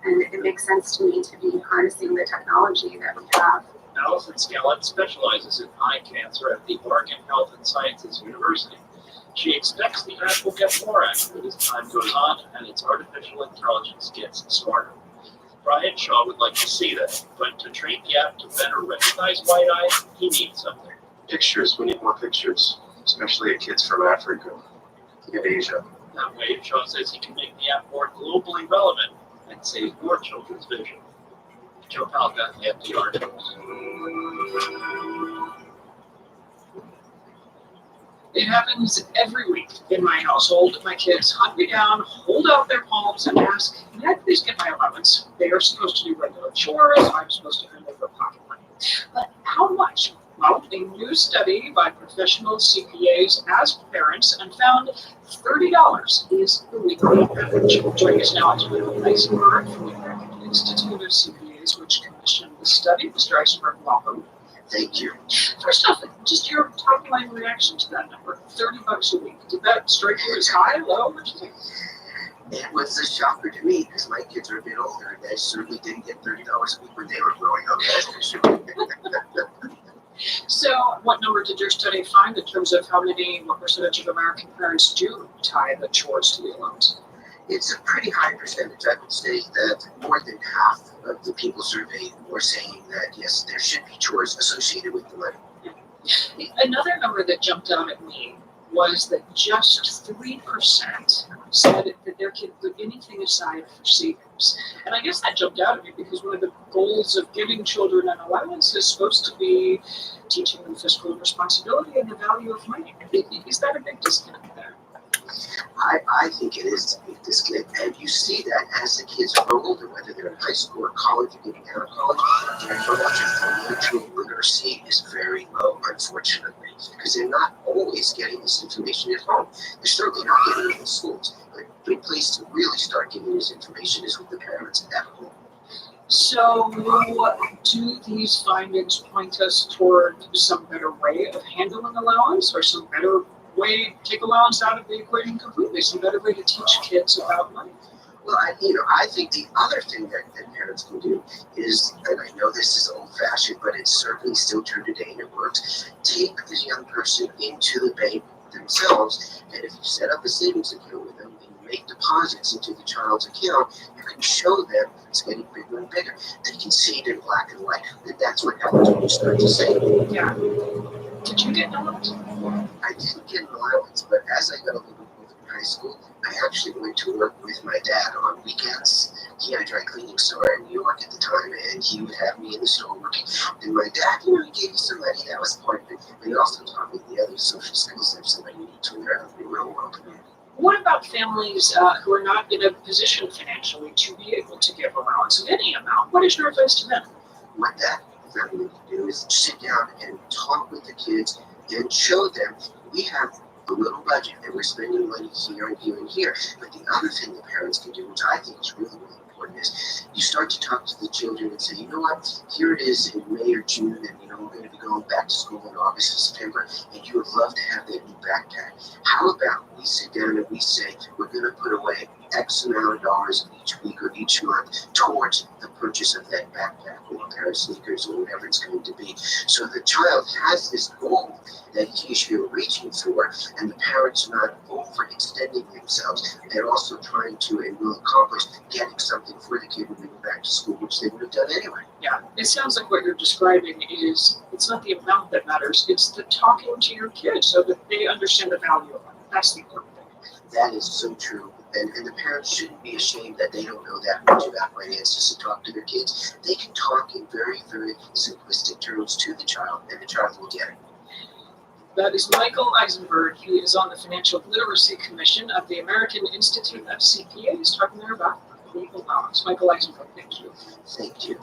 and it makes sense to me to be harnessing the technology that we have. Allison Scallett specializes in eye cancer at the Oregon Health and Sciences University. She expects the app will get more accurate as time goes on and its artificial intelligence gets smarter. Brian Shaw would like to see that, but to train the app to better recognize white eye, he needs something. Pictures. We need more pictures, especially of kids from Africa and Asia. That way, Shaw says he can make the app more globally relevant and save more children's vision. Joe Palca, NPR News. It happens every week in my household. My kids hunt me down, hold out their palms, and ask, "Can I please get my allowance?" They are supposed to do regular chores. I'm supposed to hand over pocket money. But how much? Well, a new study by professional CPAs asked parents and found $30 is the weekly average. Joining us now is William Eisenberg from the American Institute of CPAs, which commissioned the study. Mr. Eisenberg, welcome. Thank you. First off, just your top line reaction to that number, $30 a week. Did that strike you as high, low? What did you think? It was a shocker to me because my kids are a bit older and they certainly didn't get $30 a week when they were growing up. That's for sure. So, what number did your study find in terms of what percentage of American parents do tie the chores to the allowance? It's a pretty high percentage. I would say that more than half of the people surveyed were saying that, yes, there should be chores associated with the money. Another number that jumped out at me was that just 3% said that their kid put anything aside for savings. And I guess that jumped out at me because one of the goals of giving children an allowance is supposed to be teaching them fiscal responsibility and the value of money. Is that a big disconnect there? I think it is a big disconnect, and you see that as the kids grow older, whether they're in high school or college or getting out of college, their financial literacy is very low, unfortunately, because they're not always getting this information at home. They're certainly not getting it in schools. But a good place to really start getting this information is with the parents at home. So, do these findings point us toward some better way of handling allowance, or some better way to take allowance out of the equation completely, some better way to teach kids about money? Well, I think the other thing that parents can do is, and I know this is old-fashioned, but it's certainly still true today and it works, take the young person into the bank themselves, and if you set up a savings account with them and you make deposits into the child's account, you can show them it's getting bigger and bigger. They can see it in black and white. That's what happens when you start to save. Yeah. Did you get an allowance? I didn't get an allowance, but as I got a little bit older in high school, I actually went to work with my dad on weekends. He had a dry cleaning store in New York at the time, and he would have me in the store working. And my dad, he gave me some money. That was part of it. But he also taught me the other social skills that somebody needs to learn in the real world. What about families who are not in a position financially to be able to give allowance of any amount? What is your advice to them? What that family can do is sit down and talk with the kids and show them we have a little budget and we're spending money here and here and here. But the other thing the parents can do, which I think is really, really important, is you start to talk to the children and say, you know what, here it is in May or June, and we're going to be going back to school in August or September, and you would love to have that new backpack. How about we sit down and we say, we're going to put away X amount of dollars each week or each month towards the purchase of that backpack or a pair of sneakers or whatever it's going to be. So the child has this goal that he should be reaching for, and the parents are not overextending themselves. They're also trying to and will accomplish getting something for the kid when they go back to school, which they would have done anyway. Yeah, it sounds like what you're describing is kids. It's not the amount that matters, it's the talking to your kids so that they understand the value of it. That's the important thing. That is so true. And the parents shouldn't be ashamed that they don't know that much about finances to talk to their kids. They can talk in very, very simplistic terms to the child, and the child will get it. That is Michael Eisenberg. He is on the Financial Literacy Commission of the American Institute of CPAs, talking there about legal allowance. Michael Eisenberg, thank you. Thank you.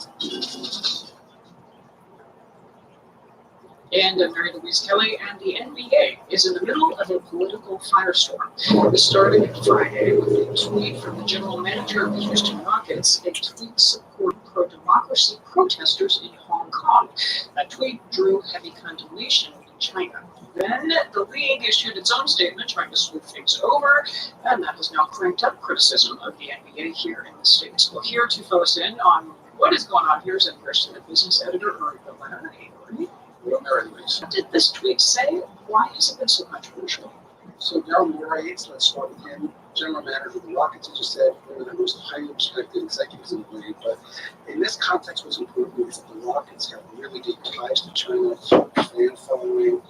And I'm Mary Louise Kelly, and the NBA is in the middle of a political firestorm. This started Friday with a tweet from the general manager of the Houston Rockets, a tweet supporting pro-democracy protesters in Hong Kong. That tweet drew heavy condemnation in China. Then the league issued its own statement trying to smooth things over, and that has now cranked up criticism of the NBA here in the States. Well, here to fill us in on what is going on here is NPR Senior Business Editor Uri Berliner. Hey, Uri. What did this tweet say? Why has it been so controversial? So Daryl Morey, let's start with him, general manager of the Rockets, just said one of the most highly respected executives in the league. But in this context, what's important is that the Rockets have really deep ties to China, fan following.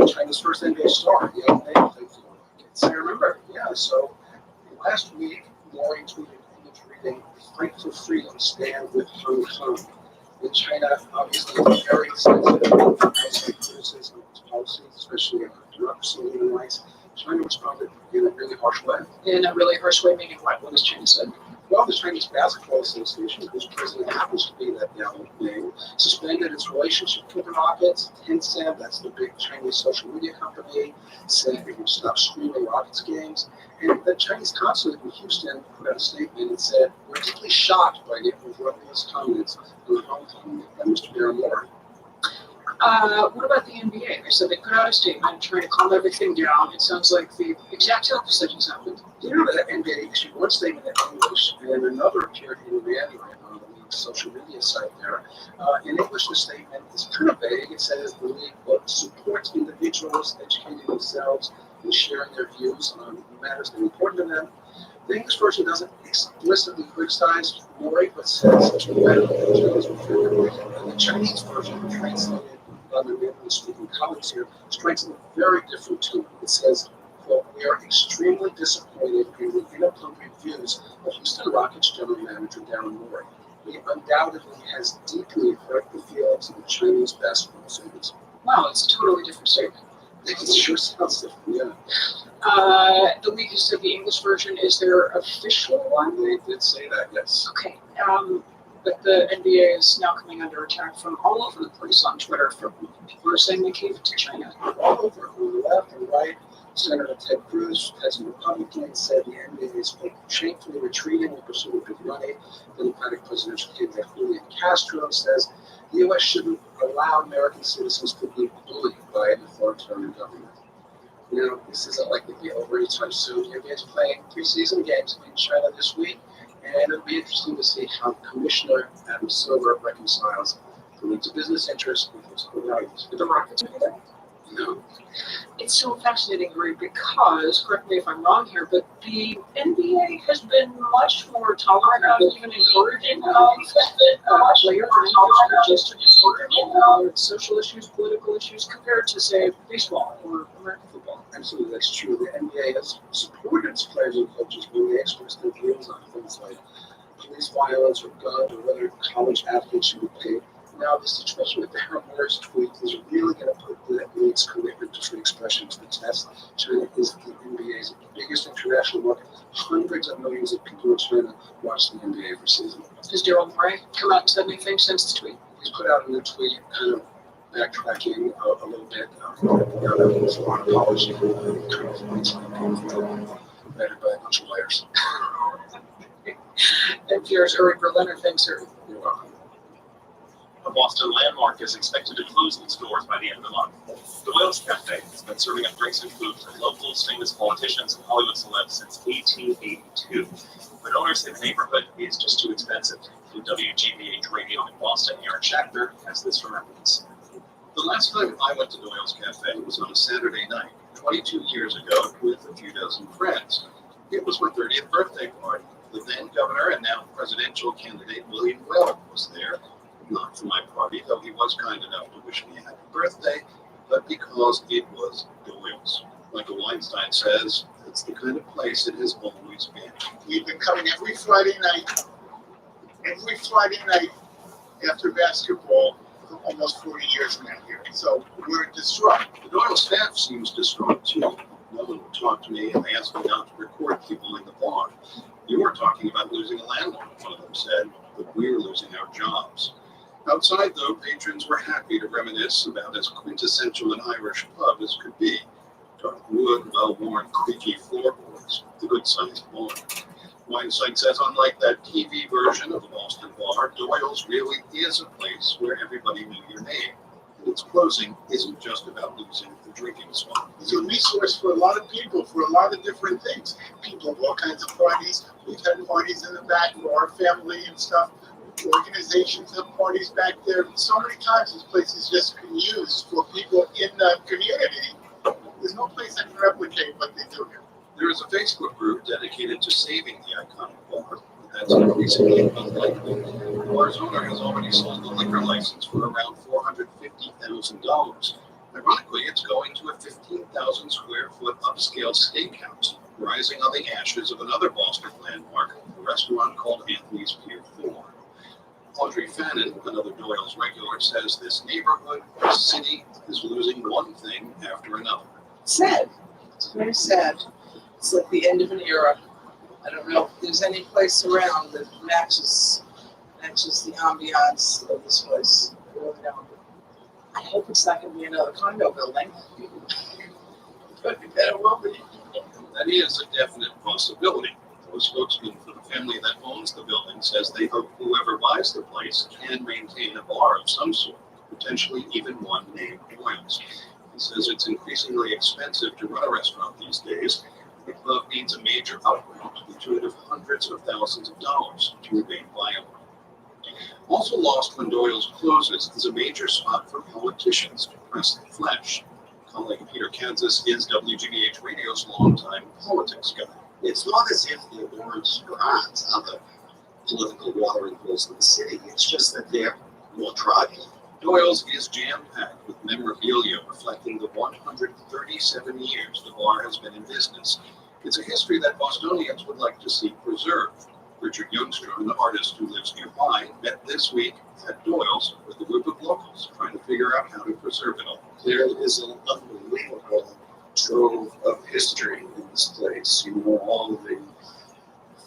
China's first NBA star, the other day, played for the Rockets. I remember, yeah. So last week, Morey tweeted an image reading, "Fight for freedom, stand with Hong Kong." In China, obviously, is very sensitive about criticism of its policies, especially on democracy and human rights. China responded in a really harsh way. In a really harsh way, meaning what? What has China said? Well, the Chinese Basketball Association, whose president happens to be that Yao Ming, suspended its relationship with the Rockets. Tencent, that's the big Chinese social media company, said it would stop streaming Rockets games. And the Chinese consulate in Houston put out a statement and said, "We're deeply shocked by the erroneous comments on Hong Kong by Mr. Darrell Morey." What about the NBA? They said they put out a statement trying to calm everything down. It sounds like the exact opposite has happened. You know, the NBA issued one statement in English and another appeared in Mandarin on the league's social media site there. In English, the statement is kind of vague. It says the league supports individuals educating themselves and sharing their views on matters that are important to them. The English version doesn't explicitly criticize Morey, but says to better the Chinese version. And the Chinese version, translated by the Mandarin-speaking colleagues here, strikes a very different tone. It says, quote, "We are extremely disappointed in the inappropriate views of Houston Rockets general manager Darren Morey. He undoubtedly has deeply hurt the feelings of the Chinese basketball fans." Wow, it's a totally different statement. It sure sounds different, yeah. The league has said the English version is their official one. They did say that, yes. Okay. But the NBA is now coming under attack from all over the place on Twitter. From people who are saying they caved to China. All over, on the left and right. Senator Ted Cruz, as a Republican, said the NBA is shamefully retreating in pursuit of big money. Democratic presidential candidate Julian Castro says the U.S. shouldn't allow American citizens to be bullied by an authoritarian government. You know, this isn't likely to be over anytime soon. The NBA is playing preseason games in China this week, and it'll be interesting to see how Commissioner Adam Silver reconciles the league's business interests with political values. Did the Rockets do that? No. It's so fascinating, Ray, because, correct me if I'm wrong here, but the NBA has been much more tolerant of even encouraging players and social issues, political issues, compared to, say, baseball or American football. Absolutely, that's true. The NBA has supported its players and coaches when they express their views on things like police violence or guns or whether college athletes should be paid. Now, the situation with Darrell Morey's tweet is really going to put the league's commitment to free expression to the test. China is the NBA's biggest international market. Hundreds of millions of people in China watch the NBA every season. Has Darrell Morey come out and said anything since the tweet? He's put out a new tweet, kind of backtracking a little bit. That was a long apology. Kind of vetted by a bunch of lawyers. NPR's Uri Berliner, thanks, sir. You're welcome. A Boston landmark is expected to close its doors by the end of the month. The Whales Cafe has been serving up drinks and food for locals, famous politicians, and Hollywood celebs since 1882. But owners say the neighborhood is just too expensive. The WGBH Radio in Boston, Aaron Schachter, has this from evidence. The last time I went to the Whales Cafe was on a Saturday night, 22 years ago, with a few dozen friends. It was my 30th birthday party. The then governor and now presidential candidate William Weld was there. Not for my party, though he was kind enough to wish me a happy birthday, but because it was Doyle's. Michael Weinstein says it's the kind of place it has always been. We've been coming every Friday night after basketball for almost 40 years now here. So we're distraught. The Doyle staff seems distraught too. No one would talk to me and they asked me not to record people in the bar. You were talking about losing a landlord, one of them said, but we're losing our jobs. Outside, though, patrons were happy to reminisce about as quintessential an Irish pub as could be. Dark wood, well-worn, creaky floorboards, the good-sized bar. Weinstein says, unlike that TV version of the Boston bar, Doyle's really is a place where everybody knew your name. And its closing isn't just about losing the drinking spot. It's a resource for a lot of people, for a lot of different things. People have all kinds of parties. We've had parties in the back for our family and stuff. Organizations have parties back there. So many times this place is just been used for people in the community. There's no place that can replicate what they do here. There is a Facebook group dedicated to saving the iconic bar. That's increasingly unlikely. The bar's owner has already sold the liquor license for around $450,000. Ironically, it's going to a 15,000 square foot upscale steakhouse, rising on the ashes of another Boston landmark, a restaurant called Anthony's Pier 4. Audrey Fannin, another Doyle's regular, says this neighborhood, this city, is losing one thing after another. Sad. It's very sad. It's like the end of an era. I don't know if there's any place around that matches the ambiance of this place. I really don't. I hope it's not going to be another condo building. But it will be. That is a definite possibility. A spokesman for the family that owns the building says they hope whoever buys the place can maintain a bar of some sort, potentially even one named Doyle's. He says it's increasingly expensive to run a restaurant these days. The club needs a major upgrade to the tune of hundreds of thousands of dollars to remain viable. Also lost when Doyle's closes is a major spot for politicians to press the flesh. Colleague Peter Kansas is WGBH Radio's longtime politics guy. It's not as if the awards are on the political watering holes of the city. It's just that they're more trodden. Doyle's is jam-packed with memorabilia reflecting the 137 years the bar has been in business. It's a history that Bostonians would like to see preserved. Richard Youngster, an artist who lives nearby, met this week at Doyle's with a group of locals trying to figure out how to preserve it all. There is an unbelievable trove of history in this place. You know, all of the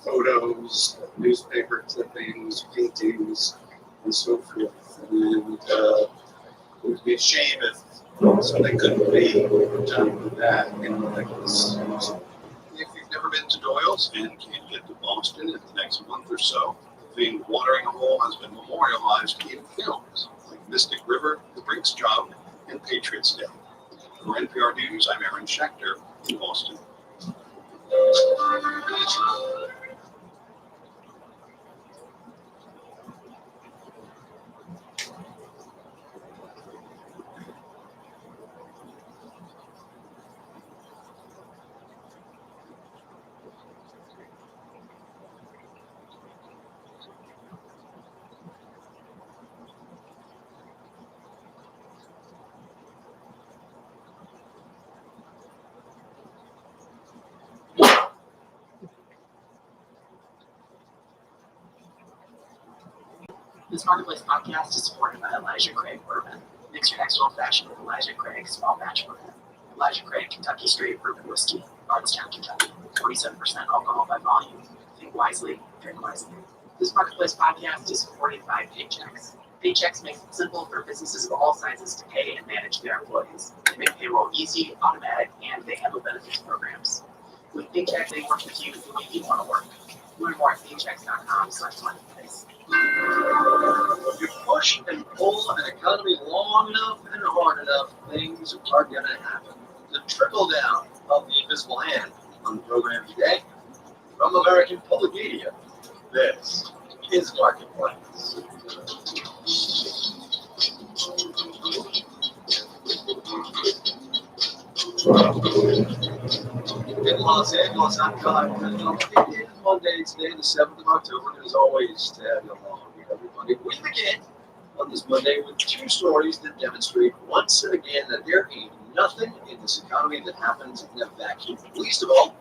photos, newspaper clippings, paintings, and so forth. And it would be a shame if something couldn't be done with that like this. If you've never been to Doyle's and can't get to Boston in the next month or so, the famed watering hole has been memorialized in films like Mystic River, The Brink's Job, and Patriots Day. For NPR News, I'm Aaron Schechter in Boston. This Marketplace podcast is supported by Elijah Craig Bourbon. Mix your next old fashioned with Elijah Craig Small Batch Bourbon. Elijah Craig Kentucky Straight Bourbon Whiskey, Bardstown, Kentucky. 47% alcohol by volume. Think wisely, drink wisely. This Marketplace podcast is supported by Paychecks. Paychecks makes it simple for businesses of all sizes to pay and manage their employees. They make payroll easy, automatic, and they handle benefits programs. With Paychecks, they work with you the way you want to work. Learn more at paychecks.com/marketplace. If you push and pull an economy long enough and hard enough, things are going to happen. The trickle down of the invisible hand on the program today from American Public Media. This is Marketplace. In Los Angeles, I'm It is Monday today, the 7th of October, and as always, to have you along, everybody. We begin on this Monday with two stories that demonstrate once again that there ain't nothing in this economy that happens in a vacuum. Least of all,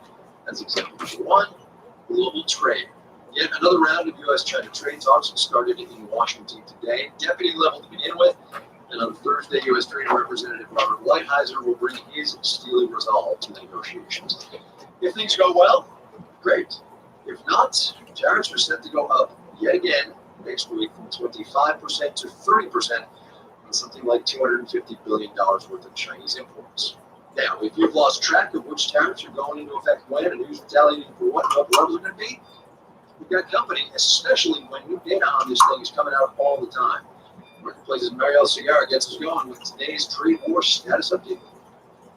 as example number one, global trade. Yet another round of U.S.-China trade talks started in Washington today, deputy level to begin with, and on Thursday, U.S. Trade Representative Robert Lighthizer will bring his steely resolve to the negotiations. If things go well, great. If not, tariffs are set to go up yet again next week from 25% to 30% on something like $250 billion worth of Chinese imports. Now, if you've lost track of which tariffs are going into effect when and who's retaliating for what levels are going to be, we've got company, especially when new data on this thing is coming out all the time. Marketplace's Marielle Segarra gets us going with today's trade war status update.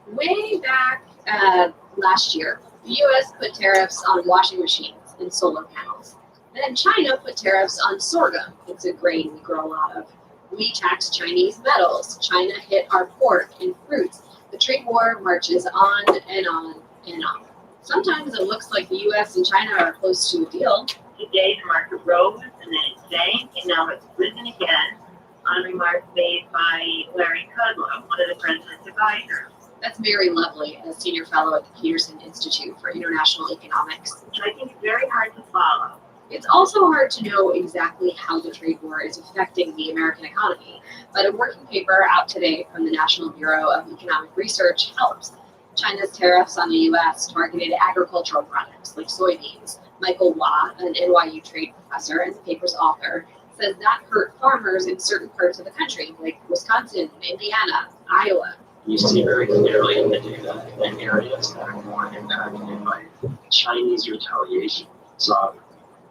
Way back last year, the U.S. put tariffs on washing machines and solar panels. Then China put tariffs on sorghum. It's a grain we grow a lot of. We tax Chinese metals. China hit our pork and fruits. The trade war marches on and on and on. Sometimes it looks like the U.S. and China are close to a deal. Today the market rose and then it sank and now it's risen again on remarks made by Larry Kudlow, one of the president's advisors. That's very lovely, a senior fellow at the Peterson Institute for International Economics. I think it's very hard to follow. It's also hard to know exactly how the trade war is affecting the American economy, but a working paper out today from the National Bureau of Economic Research helps. China's tariffs on the U.S. targeted agricultural products like soybeans. Michael Hua, an NYU trade professor and the paper's author, says that hurt farmers in certain parts of the country, like Wisconsin, Indiana, Iowa. You see very clearly in the data that areas that are more impacted by Chinese retaliation saw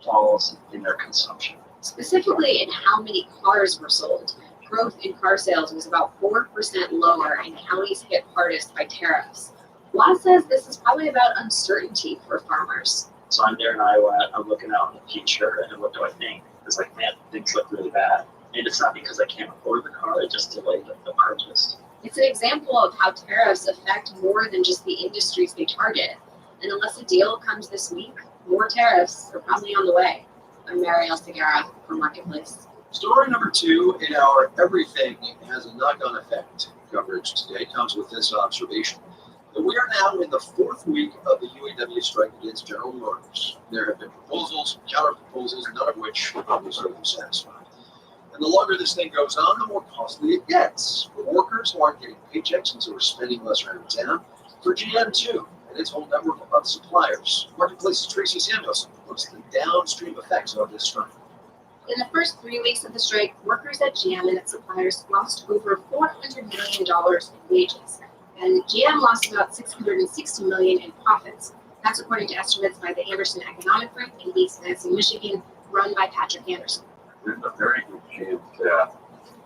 falls in their consumption. Specifically in how many cars were sold. Growth in car sales was about 4% lower in counties hit hardest by tariffs. Hua says this is probably about uncertainty for farmers. So I'm there in Iowa, I'm looking out in the future, and what do I think? It's like, man, things look really bad. And it's not because I can't afford the car, I just delayed the purchase. It's an example of how tariffs affect more than just the industries they target. And unless a deal comes this week, more tariffs are probably on the way. I'm Marielle Segarra for Marketplace. Story number two in our Everything Has a Knock-on Effect coverage today comes with this observation. That we are now in the fourth week of the UAW strike against General Motors. There have been proposals, counter-proposals, none of which are obviously satisfied. And the longer this thing goes on, the more costly it gets. For workers who aren't getting paychecks and so are spending less around town. For GM too, and its whole network of suppliers. Marketplace's Tracy Samuelson looks at the downstream effects of this strike. In the first 3 weeks of the strike, workers at GM and its suppliers lost over $400 million in wages. And GM lost about $660 million in profits. That's according to estimates by the Anderson Economic Group in East Lansing, Michigan, run by Patrick Anderson. There's a very good chance that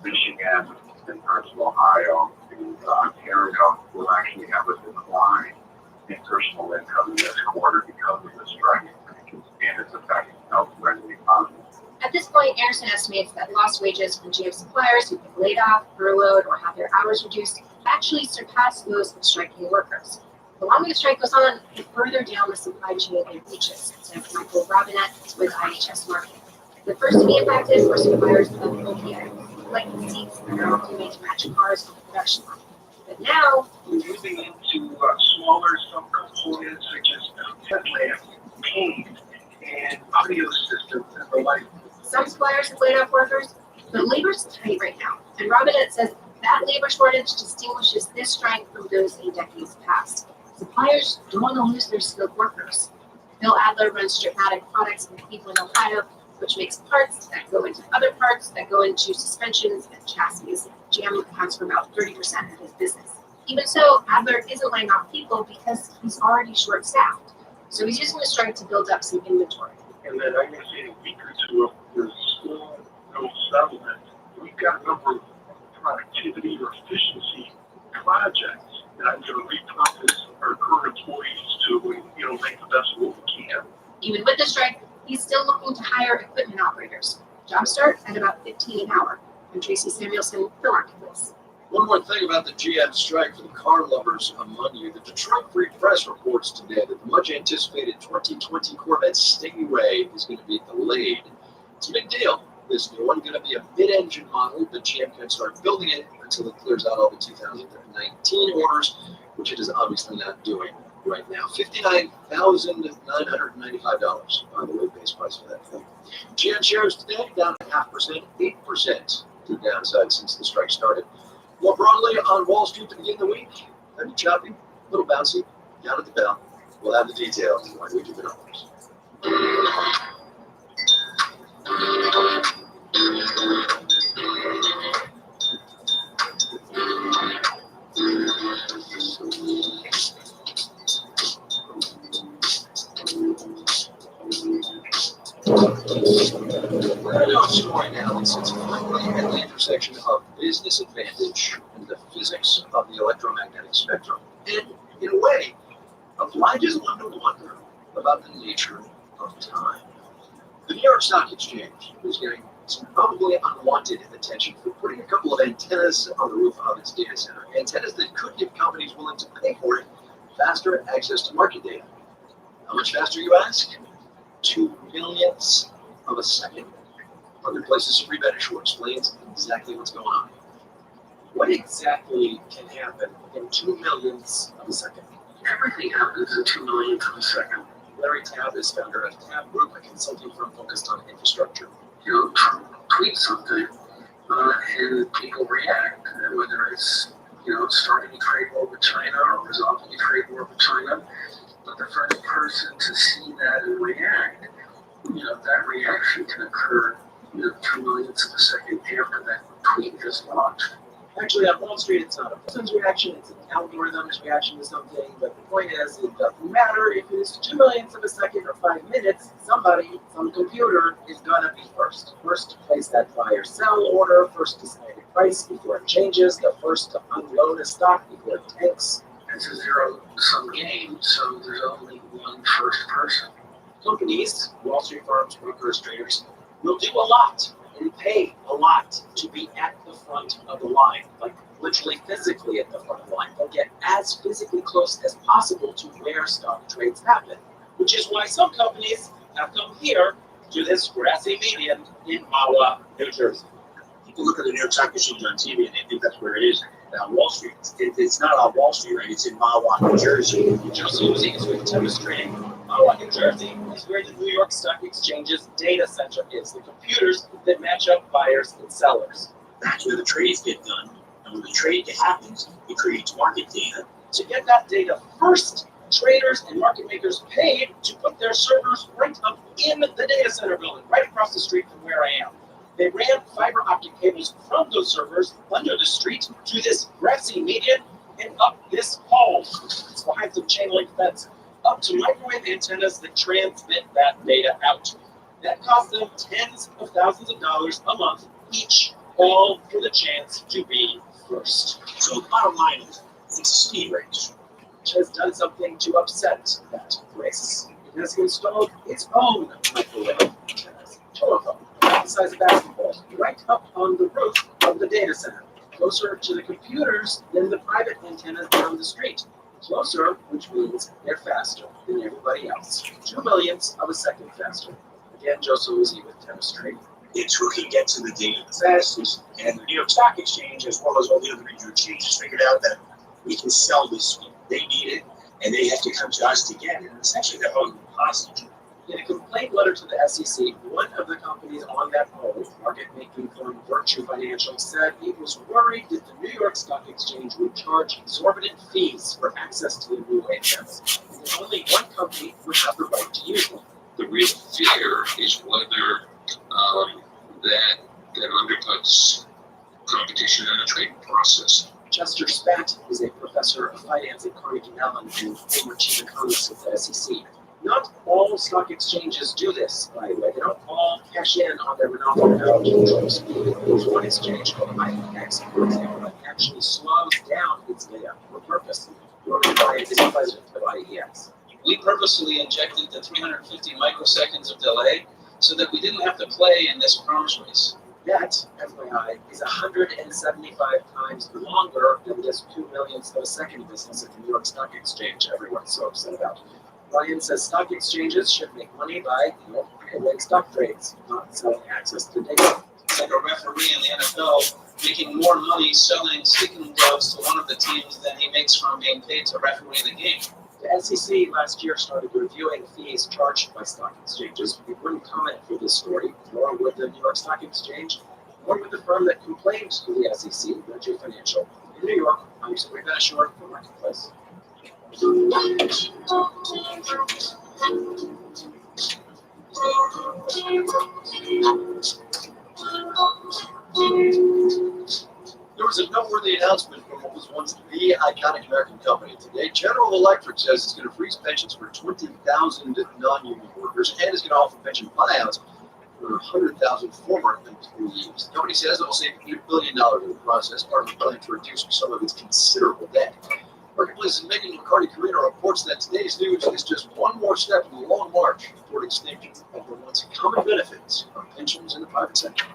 Michigan and parts of Ohio and Ontario will actually have a decline in personal income in this quarter because of the strike and its effect elsewhere in the economy. At this point, Anderson estimates that lost wages from GM suppliers who've been laid off, furloughed, or have their hours reduced actually surpass those of striking workers. The longer the strike goes on, the further down the supply chain it reaches, said Michael Robinette with IHS Markit. The first to be impacted were suppliers of OPI, like the seats that are often made to match cars on the production line. But now, we're moving into smaller subcomponents such as headlamps, paint, and audio systems and the like. Some suppliers have laid off workers, but labor's tight right now. And Robinette says that labor shortage distinguishes this strike from those in decades past. Suppliers don't want to lose their skilled workers. Bill Adler runs Stripmatic Products in Cleveland, Ohio, which makes parts that go into other parts that go into suspensions and chassis. GM accounts for about 30% of his business. Even so, Adler isn't laying off people because he's already short-staffed. So he's using the strike to build up some inventory. And then I'm going to say a week or two of the still no settlement. We've got a number of productivity or efficiency projects that I'm going to repurpose our current employees to, make the best of what we can. Even with the strike, he's still looking to hire equipment operators. Job start at about $15 an hour. I'm Tracy Samuelson for Marketplace. One more thing about the GM strike for the car lovers among you. The Detroit Free Press reports today that the much-anticipated 2020 Corvette Stingray is going to be delayed. It's a big deal. this new one going to be a mid-engine model, but GM can't start building it until it clears out all the 2019 orders, which it is obviously not doing right now. $59,995, by the way, base price for that thing. GM shares today down 0.5%, 8% to the downside since the strike started. More broadly on Wall Street to begin the week, kind of choppy, a little bouncy, down at the bell. We'll have the details when we do the numbers. Our story now sits firmly at the intersection of business advantage and the physics of the electromagnetic spectrum, and in a way, obliges one to wonder about the nature of time. The New York Stock Exchange is getting some probably unwanted attention for putting a couple of antennas on the roof of its data center. Antennas that could give companies willing to pay for it faster access to market data. How much faster, you ask? 2 millionths of a second. Other places, Free Benishaw explains exactly what's going on. What exactly can happen in 2 millionths of a second? Everything happens in 2 millionths of a second. Larry Tabb is founder of Tabb Group, a consulting firm focused on infrastructure. You know, Trump tweets something, and people react, whether it's, starting a trade war with China or resolving a trade war with China. But the first person to see that and react, that reaction can occur, 2 millionths of a second after that tweet is launched. Actually, on Wall Street, it's not a person's reaction, it's an algorithm's reaction to something. But the point is, it doesn't matter if it's 2 millionths of a second or 5 minutes, somebody, some computer, is going to be first. First to place that buy or sell order, first to decide a price before it changes, the first to unload a stock before it tanks. It's a zero-sum game, so there's only one first person. Companies, Wall Street firms, brokers, traders, will do a lot and pay a lot to be at the front of the line, like literally physically at the front of the line. They'll get as physically close as possible to where stock trades happen, which is why some companies have come here to this grassy median in Mahwah, New Jersey. People look at the New York Stock Exchange on TV and they think that's where it is. On Wall Street, it's not on Wall Street, right? It's in Mahwah, New Jersey. Joe Susie is with demonstrating. Mahwah, New Jersey is where the New York Stock Exchange's data center is, the computers that match up buyers and sellers. That's where the trades get done. And when the trade happens, it creates market data. To get that data first, traders and market makers paid to put their servers right up in the data center building, right across the street from where I am. They ran fiber optic cables from those servers under the street to this grassy median and up this pole. It's behind some chain link fence, up to microwave antennas that transmit that data out. That cost them tens of thousands of dollars a month each, all for the chance to be first. So the bottom line is, it's a speed race. Which has done something to upset that race. It has installed its own microwave antennas, telephone, the size of basketballs, right up on the roof of the data center, closer to the computers than the private antennas down the street. Closer, which means they're faster than everybody else. 2 millionths of a second faster. Again, Joe Susie with demonstrating. It's who can get to the data the fastest. And the New York Stock Exchange, as well as all the other major exchanges, figured out that we can sell this speed. They need it, and they have to come to us to get it. And essentially, they're holding hostage. In a complaint letter to the SEC, one of the companies on that poll, market-making firm Virtue Financial, said it was worried that the New York Stock Exchange would charge exorbitant fees for access to the new antennas, and that only one company would have the right to use them. The real fear is whether that undercuts competition in the trading process. Chester Spat is a professor of finance at Carnegie Mellon and former chief economist with the SEC. Not all stock exchanges do this, by the way. They don't all cash in on their monopoly power to control speed. There's one exchange called IEX, for example, that actually slows down its data for purpose. Roman Ryan is the president of IEX. We purposely injected the 350 microseconds of delay so that we didn't have to play in this arms race. That, FYI, is 175 times longer than this 2 millionths of a second business at the New York Stock Exchange everyone's so upset about. Ryan says stock exchanges should make money by enabling stock trades, not selling access to data. It's like a referee in the NFL making more money selling sticking gloves to one of the teams than he makes from being paid to referee the game. The SEC last year started reviewing fees charged by stock exchanges. We wouldn't comment for this story, nor would the New York Stock Exchange, nor would the firm that complained to the SEC, Reggie Financial. In New York, I'm Sabrina Ashore for Marketplace. There was a noteworthy announcement from what was once the iconic American company. Today, General Electric says it's going to freeze pensions for 20,000 non-union workers and is going to offer pension buyouts for 100,000 former employees. The company says it will save $8 billion in the process, part of the plan to reduce some of its considerable debt. Marketplace's Megan McCarty-Carino reports that today's news is just one more step in the long march toward extinction of the once common benefits of pensions in the private sector.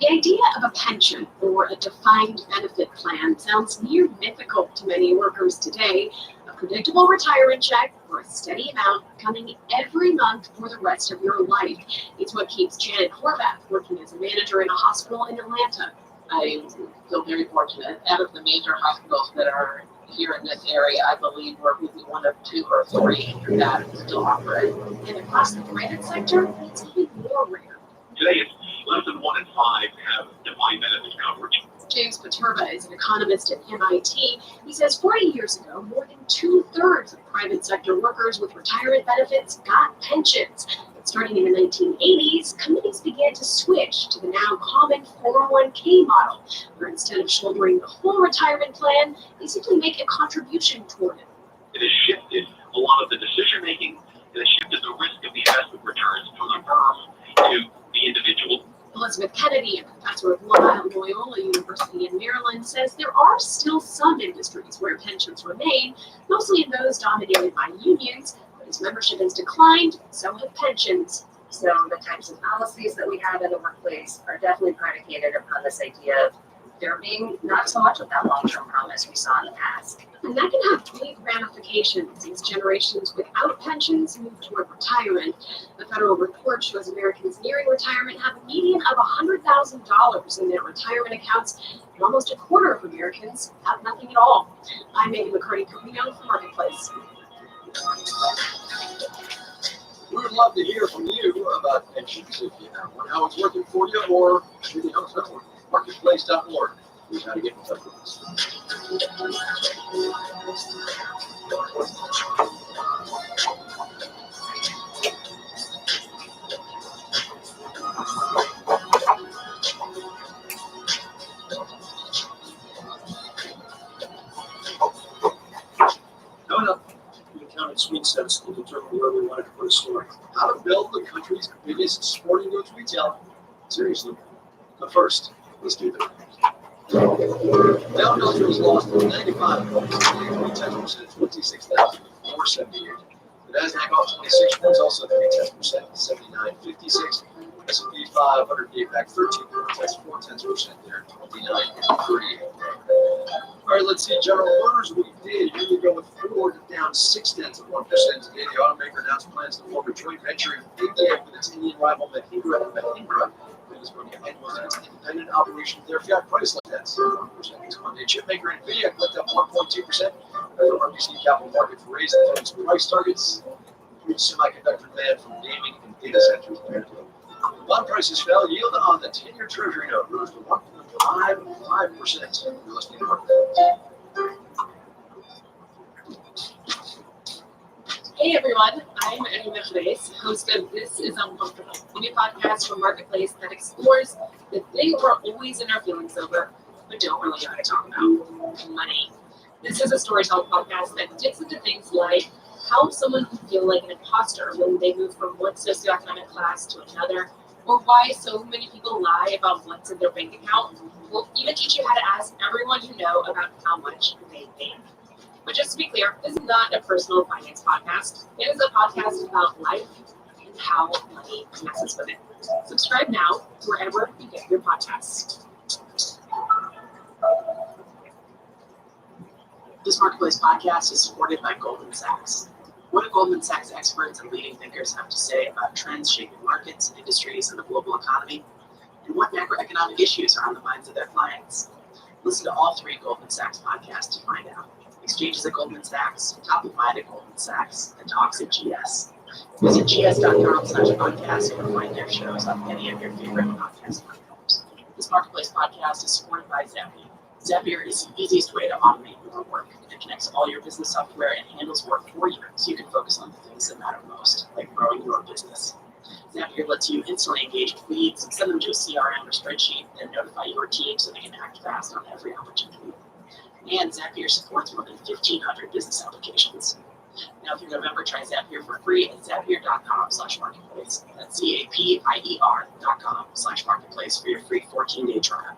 The idea of a pension or a defined benefit plan sounds near mythical to many workers today. A predictable retirement check for a steady amount coming every month for the rest of your life. It's what keeps Janet Horvath working as a manager in a hospital in Atlanta. I feel very fortunate. Out of the major hospitals that are here in this area, I believe we're maybe one of 2 or 3 that still operate. And across the private sector, it's even more rare. Today, it's less than 1 in 5 have defined benefit coverage. James Paterba is an economist at MIT. He says 40 years ago, more than 2/3 of private sector workers with retirement benefits got pensions. But starting in the 1980s, companies began to switch to the now common 401k model, where instead of shouldering the whole retirement plan, they simply make a contribution toward it. It has shifted a lot of the decision making. It has shifted the risk of the investment returns from the firm to the individual. Elizabeth Kennedy, a professor of law at Loyola University in Maryland, says there are still some industries where pensions remain, mostly in those dominated by unions, but as membership has declined, so have pensions. So the types of policies that we have in the workplace are definitely predicated upon this idea of there being not so much of that long-term promise we saw in the past. And that can have big ramifications as generations without pensions move toward retirement. The federal report shows Americans nearing retirement have a median of $100,000 in their retirement accounts, and almost a quarter of Americans have nothing at all. I'm Megan McCarty-Carino for Marketplace. We would love to hear from you about pensions if you have one, how it's working for you, or maybe how it's not working. Marketplace.org. Here's how to get in touch with us. Coming up, we counted swing sets to determine where we wanted to put a story. How to build the country's biggest sporting goods retailer. Seriously. But first, let's do that. Dow Jones was lost 95 points, 3/10%, 26,478. The Nasdaq off 26 points, also 3/10%, 79.56. S&P 500 gave back 13 points, that's 0.4% there, 29.38. All right, let's see general orders. We did. Here we go with Ford down 0.6% today. The automaker announced plans to form a joint venture in India with its Indian rival Mahindra. Is going to end most of its independent operations. Their fiat price like that 1% this Monday. Chipmaker Nvidia clicked up 1.2%. The RBC Capital Markets raised its price targets. Semiconductor demand from gaming and data centers. Bond prices fell. Yield on the 10-year Treasury note rose to 1.55%. You're listening to Market. Hey everyone, I'm Anima Jerez, host of This Is Uncomfortable, a new podcast from Marketplace that explores the thing we're always in our feelings over, but don't really know how to talk about: money. This is a storytelling podcast that digs into things like how someone can feel like an imposter when they move from one socioeconomic class to another, or why so many people lie about what's in their bank account. We'll even teach you how to ask everyone you know about how much they make. But just to be clear, this is not a personal finance podcast. It is a podcast about life and how money messes with it. Subscribe now wherever you get your podcasts. This Marketplace podcast is supported by Goldman Sachs. What do Goldman Sachs experts and leading thinkers have to say about trends shaping markets, industries, and the global economy? And what macroeconomic issues are on the minds of their clients? Listen to all 3 Goldman Sachs podcasts to find out. Exchanges at Goldman Sachs, Top of Mind at Goldman Sachs, and Talks at GS. Visit gs.com/podcast or find their shows on any of your favorite podcast platforms. This Marketplace podcast is supported by Zapier. Zapier is the easiest way to automate your work. It connects all your business software and handles work for you so you can focus on the things that matter most, like growing your business. Zapier lets you instantly engage with leads, send them to a CRM or spreadsheet, and notify your team so they can act fast on every opportunity. And Zapier supports more than 1,500 business applications. Now, if you're a member, try Zapier for free at zapier.com/marketplace. That's zapier.com/marketplace for your free 14-day trial.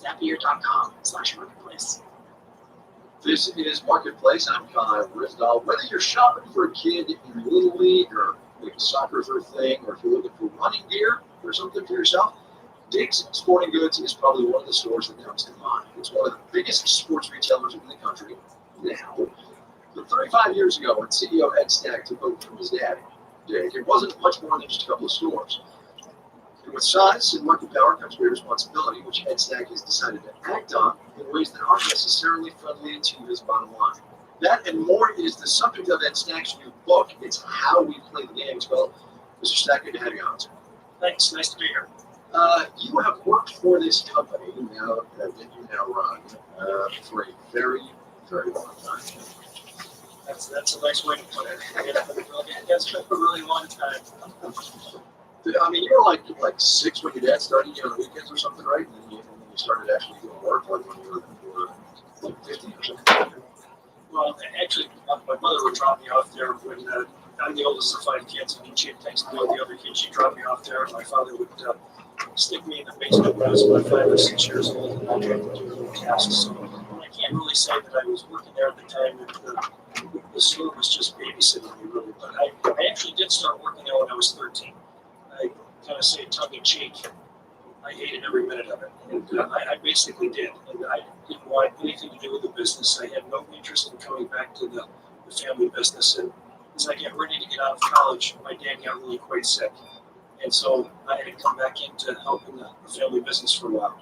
Zapier.com/marketplace. This is Marketplace. I'm Kyle Risdahl. Whether you're shopping for a kid in Little League or maybe soccer's your thing, or if you're looking for running gear or something for yourself, Dick's Sporting Goods is probably one of the stores that comes to mind. It's one of the biggest sports retailers in the country now. But 35 years ago, when CEO Ed Stack took over from his dad, Dick, it wasn't much more than just a couple of stores. And with size and market power comes great responsibility, which Ed Stack has decided to act on in ways that aren't necessarily friendly to his bottom line. That and more is the subject of Ed Stack's new book. It's How We Play the Games. Well, Mr. Stack, good to have you on. Thanks. Nice to be here. You have worked for this company now that you now run for a very, very long time. That's a nice way to put it. It's been a really long time. I mean, you were like 6 when your dad started you on the weekends or something, right? And then you started actually doing work like when you were like 15 or something. Well, actually, my mother would drop me off there when I'm the oldest of 5 kids, and she had things to do with the other kids. She'd drop me off there, and my father would stick me in the basement when I was about 5 or 6 years old, and I'd have to do little tasks. So I can't really say that I was working there at the time. The store was just babysitting me, really. But I actually did start working there when I was 13. I kind of say tongue-in-cheek, I hated every minute of it. And I basically did. And I didn't want anything to do with the business. I had no interest in coming back to the family business. And as I get ready to get out of college, my dad got really quite sick. And so I had to come back into helping the family business for a while.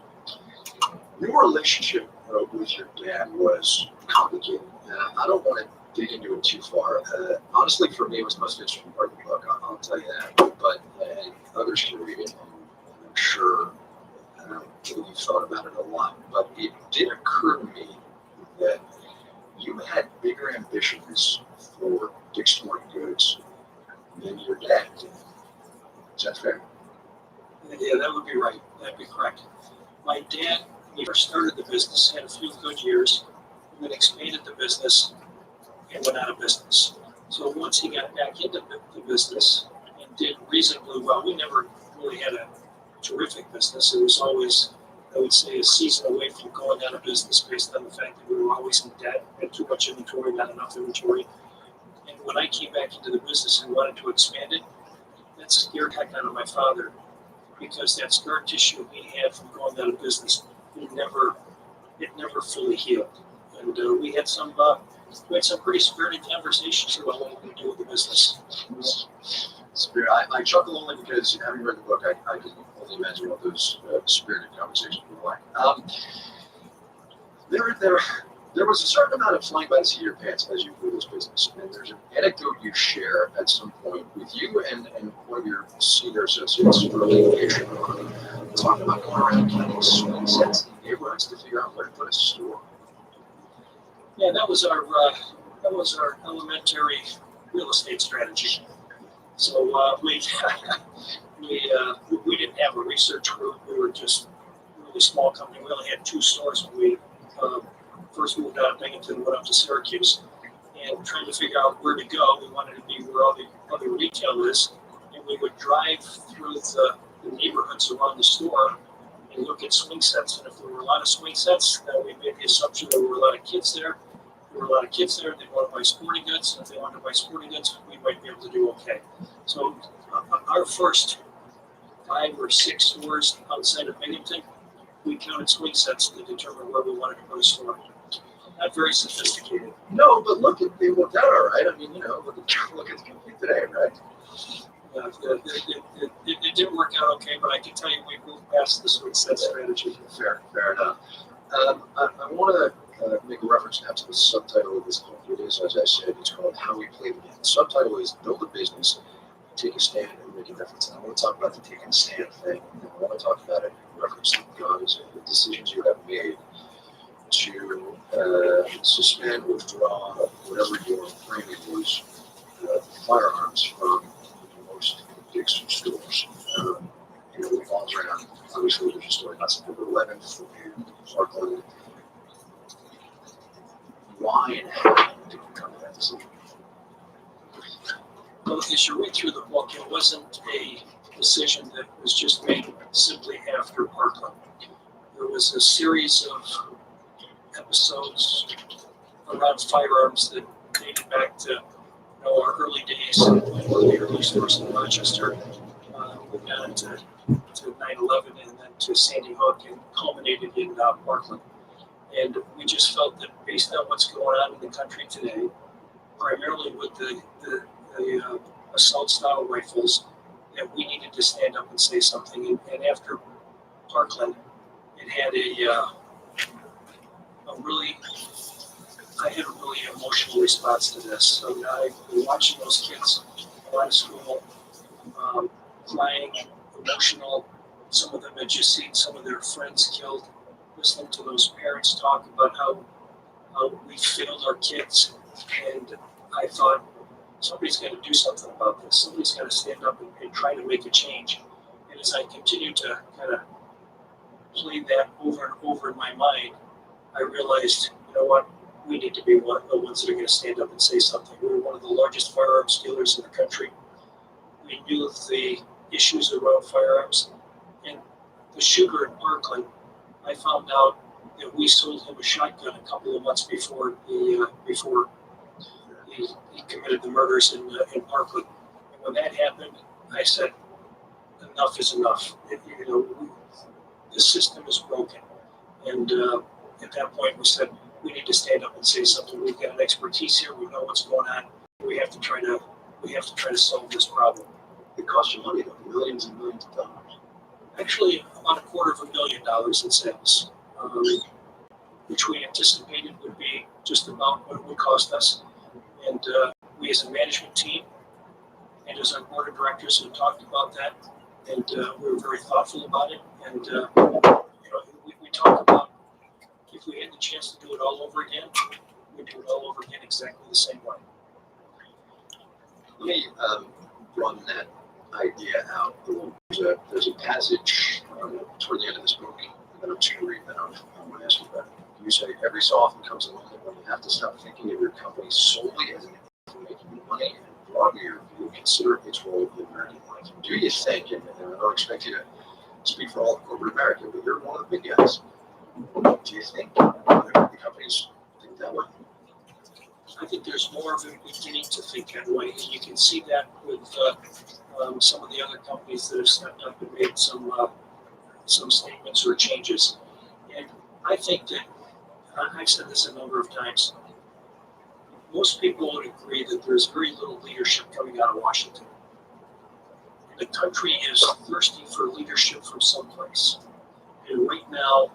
Your relationship with your dad was complicated. I don't want to dig into it too far. Honestly, for me, it was the most interesting part of the book. I'll tell you that. But others can read it, and I'm sure you've thought about it a lot. But it did occur to me that you had bigger ambitions for Dick's Sporting Goods than your dad did. Is that fair? Yeah, that would be right. That'd be correct. My dad, when he first started the business, had a few good years, and then expanded the business and went out of business. So once he got back into the business and did reasonably well, we never really had a terrific business. It was always, I would say, a season away from going out of business based on the fact that we were always in debt, had too much inventory, not enough inventory. And when I came back into the business and wanted to expand it, that scared heck out of my father, because that scar tissue he had from going out of business, it never fully healed. And we had some pretty spirited conversations about what we could do with the business. I chuckle only because, having read the book, I can only imagine what those spirited conversations were like. There was a certain amount of flying by the seat of your pants as you grew this business, and there's an anecdote you share at some point with you and one of your senior associates early engagement talking about going around counting swing sets in neighborhoods to figure out where to put a store. Yeah, that was our elementary real estate strategy. So we didn't have a research group. We were just a really small company. We only had 2 stores when we first moved out of Binghamton and went up to Syracuse. And trying to figure out where to go, we wanted to be where all the other retail is. And we would drive through the neighborhoods around the store and look at swing sets. And if there were a lot of swing sets, then we made the assumption there were a lot of kids there. There were a lot of kids there. They wanted to buy sporting goods. If they wanted to buy sporting goods, we might be able to do okay. So our first 5 or 6 stores outside of Binghamton, we counted swing sets to determine where we wanted to put a store. not very sophisticated. No, but look, it worked out all right. I mean, look at the company today, right? It didn't work out okay, but I can tell you we moved past the swing set strategy. Fair enough. I want to make a reference now to the subtitle of this book. It is, as I said, it's called How We Play the Game. The subtitle is Build a Business, Take a Stand, and Make a Difference. And I want to talk about the taking a stand thing, and I want to talk about it in reference to guns and the decisions you have made to suspend, withdraw, whatever your framing was, firearms from most Dixon stores. It revolves around, obviously, there's a story about September 11th in Parkland. Why and how did you come to that decision? Well, as you read through the book, it wasn't a decision that was just made simply after Parkland. There was a series of episodes around firearms that dated back to our early days, one of the early stores in Rochester, went down to 9/11 and then to Sandy Hook and culminated in Parkland. And we just felt that based on what's going on in the country today, primarily with the assault style rifles, that we needed to stand up and say something. And after Parkland, it had I had a really emotional response to this. I mean, I've been watching those kids go out of school, crying, emotional. Some of them had just seen some of their friends killed. Listening to those parents talk about how we failed our kids. And I thought, somebody's got to do something about this. Somebody's got to stand up and try to make a change. And as I continued to kind of play that over and over in my mind, I realized, you know what, we need to be the ones that are going to stand up and say something. We were one of the largest firearms dealers in the country. We knew the issues around firearms. And the shooter in Parkland, I found out that we sold him a shotgun a couple of months before he committed the murders in Parkland. And when that happened, I said, enough is enough. The system is broken. And at that point, we said, we need to stand up and say something. We've got an expertise here. We know what's going on. We have to try to solve this problem. It costs you money, though, millions and millions of dollars. Actually, about $250,000 in sales, which we anticipated would be just about what it would cost us. And we, as a management team, and as our board of directors, have talked about that, and we were very thoughtful about it. And we talked about if we had the chance to do it all over again, we'd do it all over again exactly the same way. Let me broaden that idea out a little. There's a passage toward the end of this book that I'm just going to read, and I'm going to ask you about it. You say, every so often comes a moment when you have to stop thinking of your company solely as an entity for making money and broaden your view, consider its role in American life. Do you think, and I don't expect you to speak for all of corporate America, but you're one of the big guys. Do you think the companies think that way? I think there's more of them beginning to think that way, and you can see that with some of the other companies that have stepped up and made some statements or changes. And I think that, I've said this a number of times, most people would agree that there's very little leadership coming out of Washington. The country is thirsty for leadership from someplace. And right now,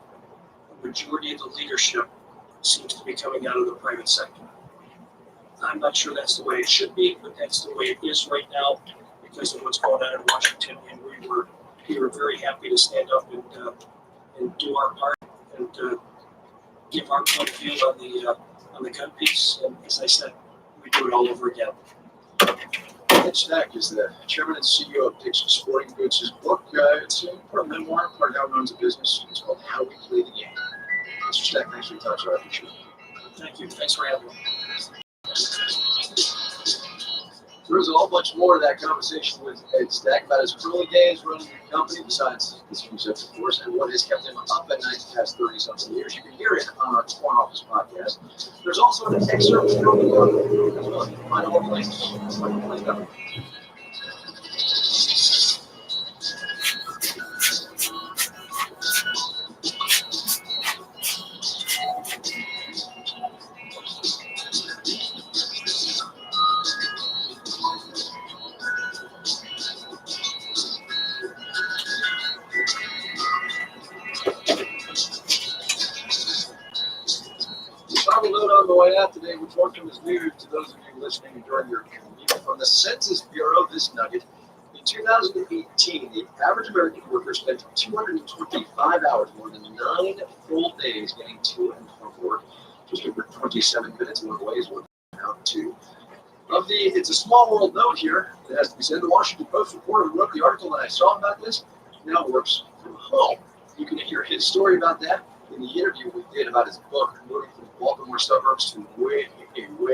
the majority of the leadership seems to be coming out of the private sector. I'm not sure that's the way it should be, but that's the way it is right now because of what's going on in Washington. And we were very happy to stand up and do our part and give our point of view on the gun piece. And as I said, we do it all over again. Ed Stack is the chairman and CEO of Dixon Sporting Goods. His book, it's part of memoir, part of how he runs a business. It's called How We Play the Game. Mr. Stack, thanks for your time, sir. I appreciate it. Thank you. Thanks for having me. There was a whole bunch more to that conversation with Ed Stack about his early days running the company, besides his research, of course, and what has kept him up at night the past 30-something years. You can hear it on our Corn Office podcast. There's also an excerpt from the book as well. You can find all the links. out today, which one is new to those of you listening during your commute. From the Census Bureau, this nugget. In 2018, the average American worker spent 225 hours, more than 9 full days, getting to and from work. Just over 27 minutes one way is working out to. It's a small world note here. It has to be said. The Washington Post reporter who wrote the article that I saw about this now works from home. You can hear his story about that in the interview we did about his book, moving from Baltimore suburbs to way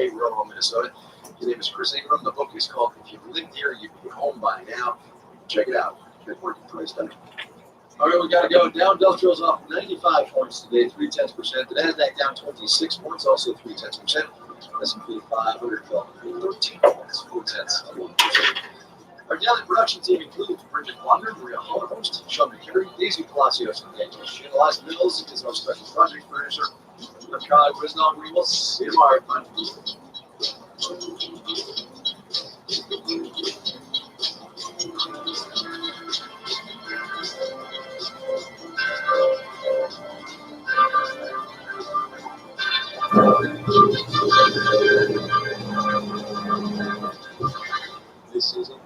rural Minnesota. His name is Chris Ingram. The book is called If You Lived Here, You'd Be Home by Now. Check it out. Good working price. All right, we got to go. Dow Industrial's off 95 points today, 0.3%. The Nasdaq down 26 points, also 0.3%. S&P 500 fell 13 points, 0.4%. Our daily production team includes Bridget Wander, Maria Holocaust, Sean McCurry, Daisy Palacios, and Daniel Shin. Eliza Mills is our special project producer. I'm Kyle Grisnold. We will see you tomorrow, everyone. This is a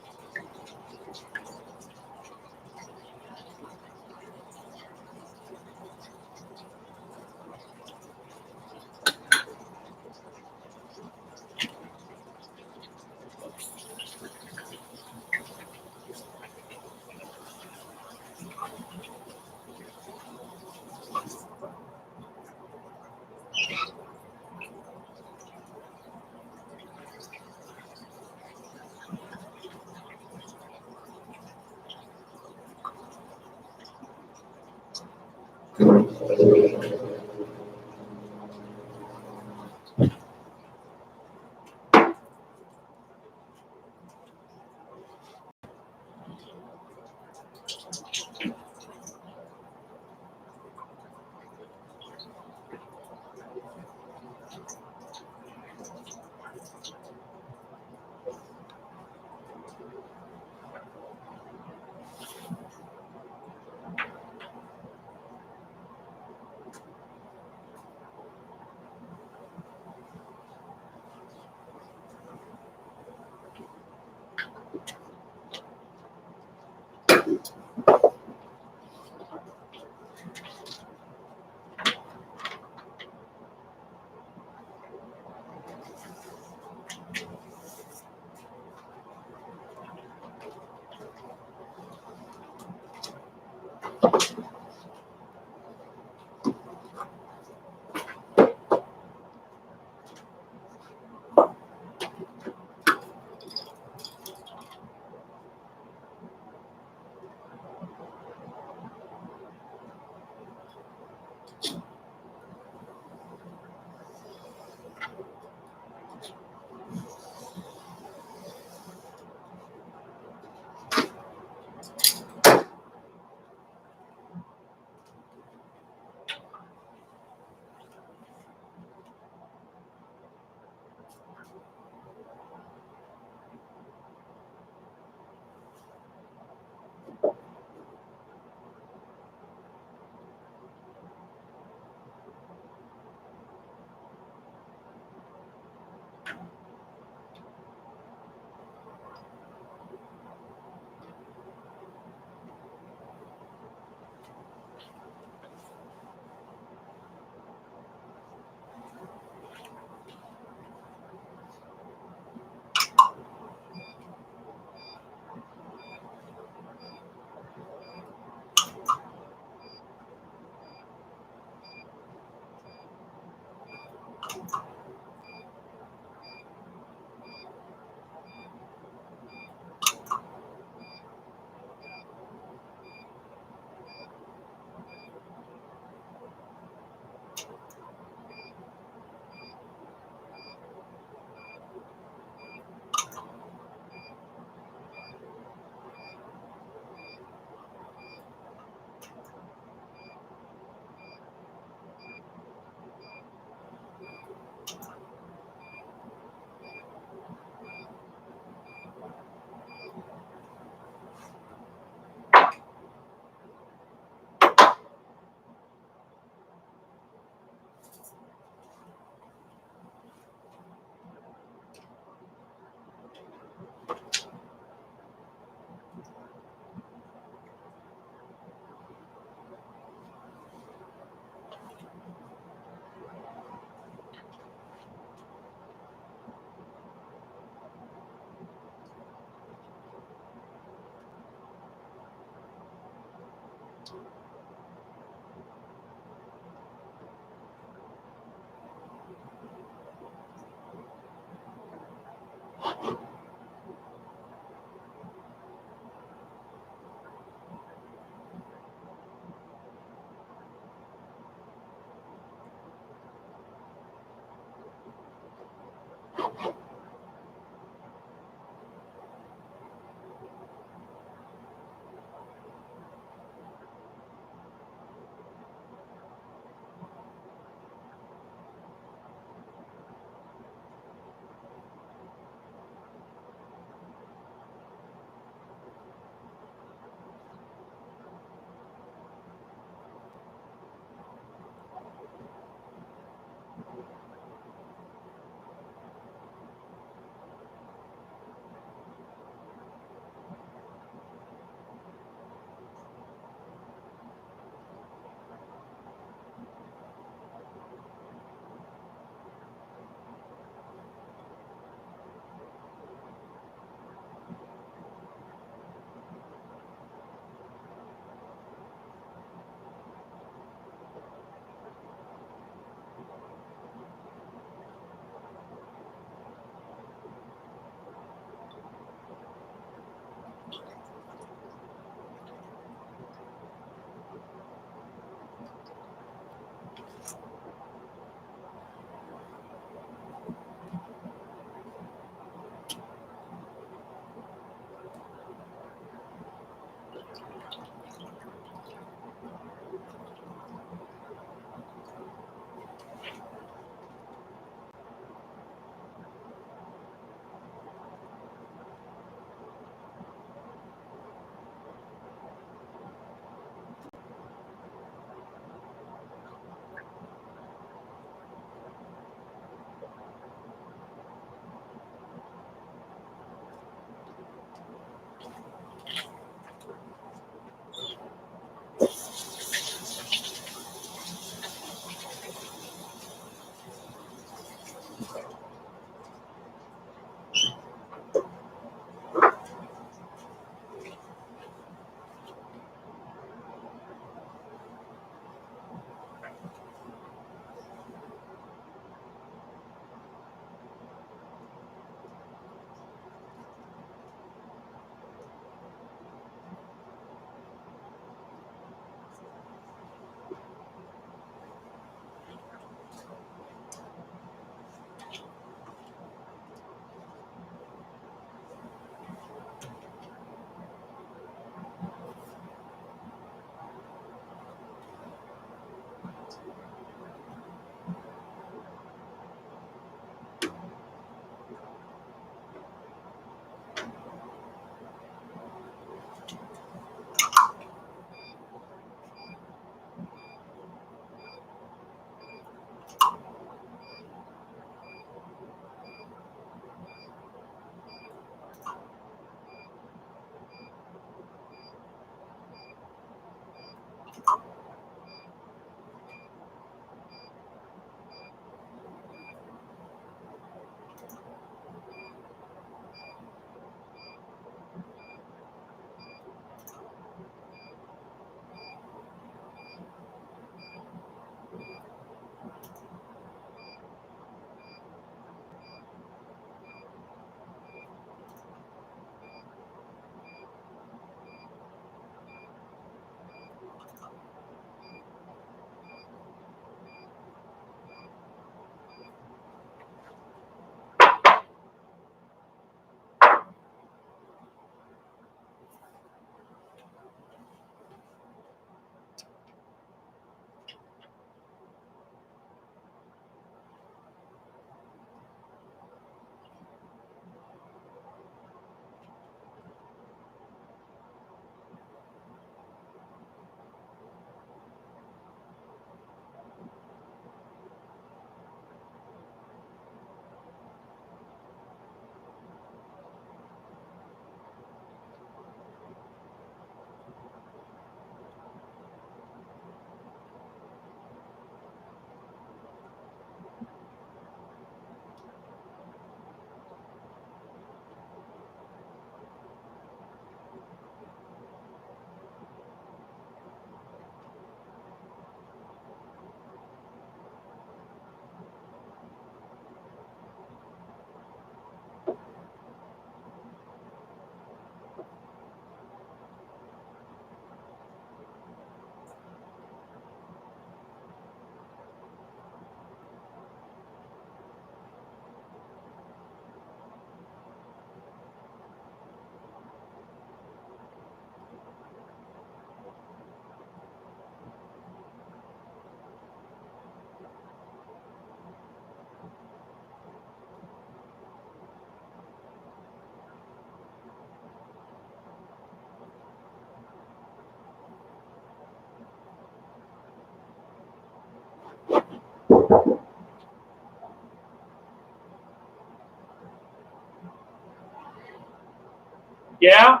Yeah?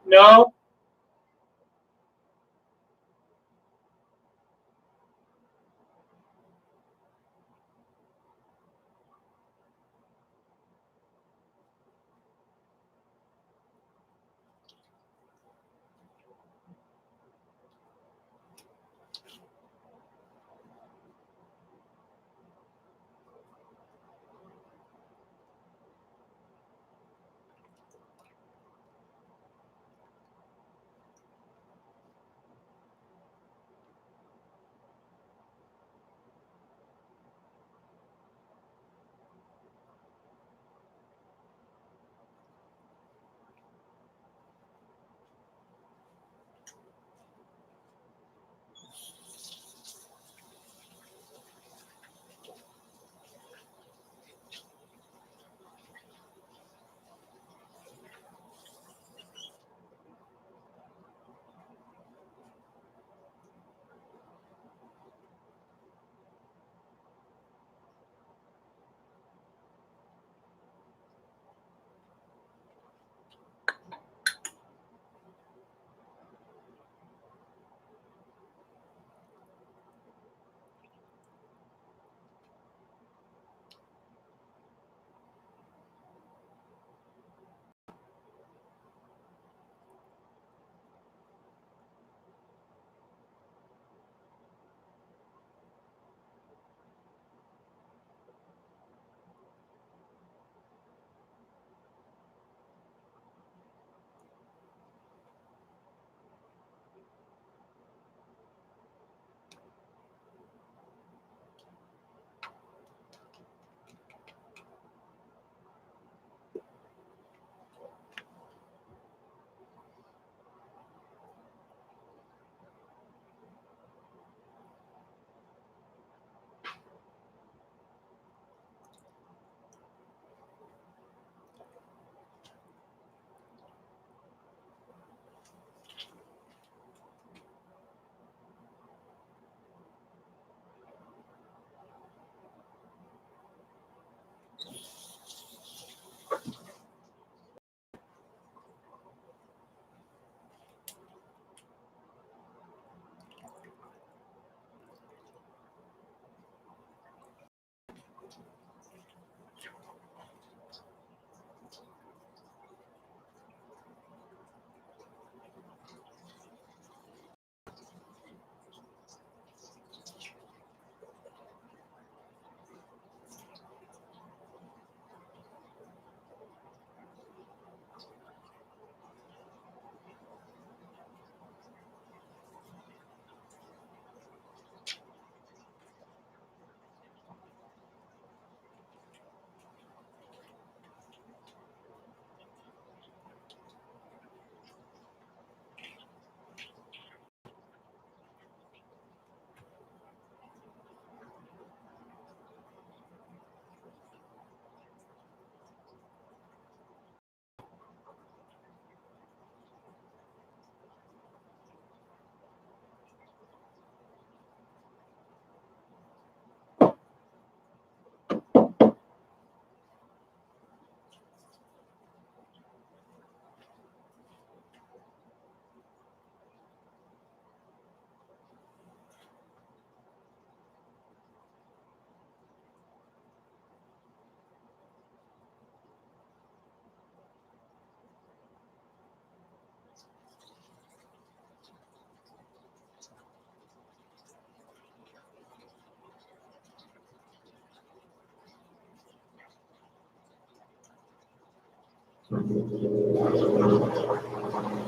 No?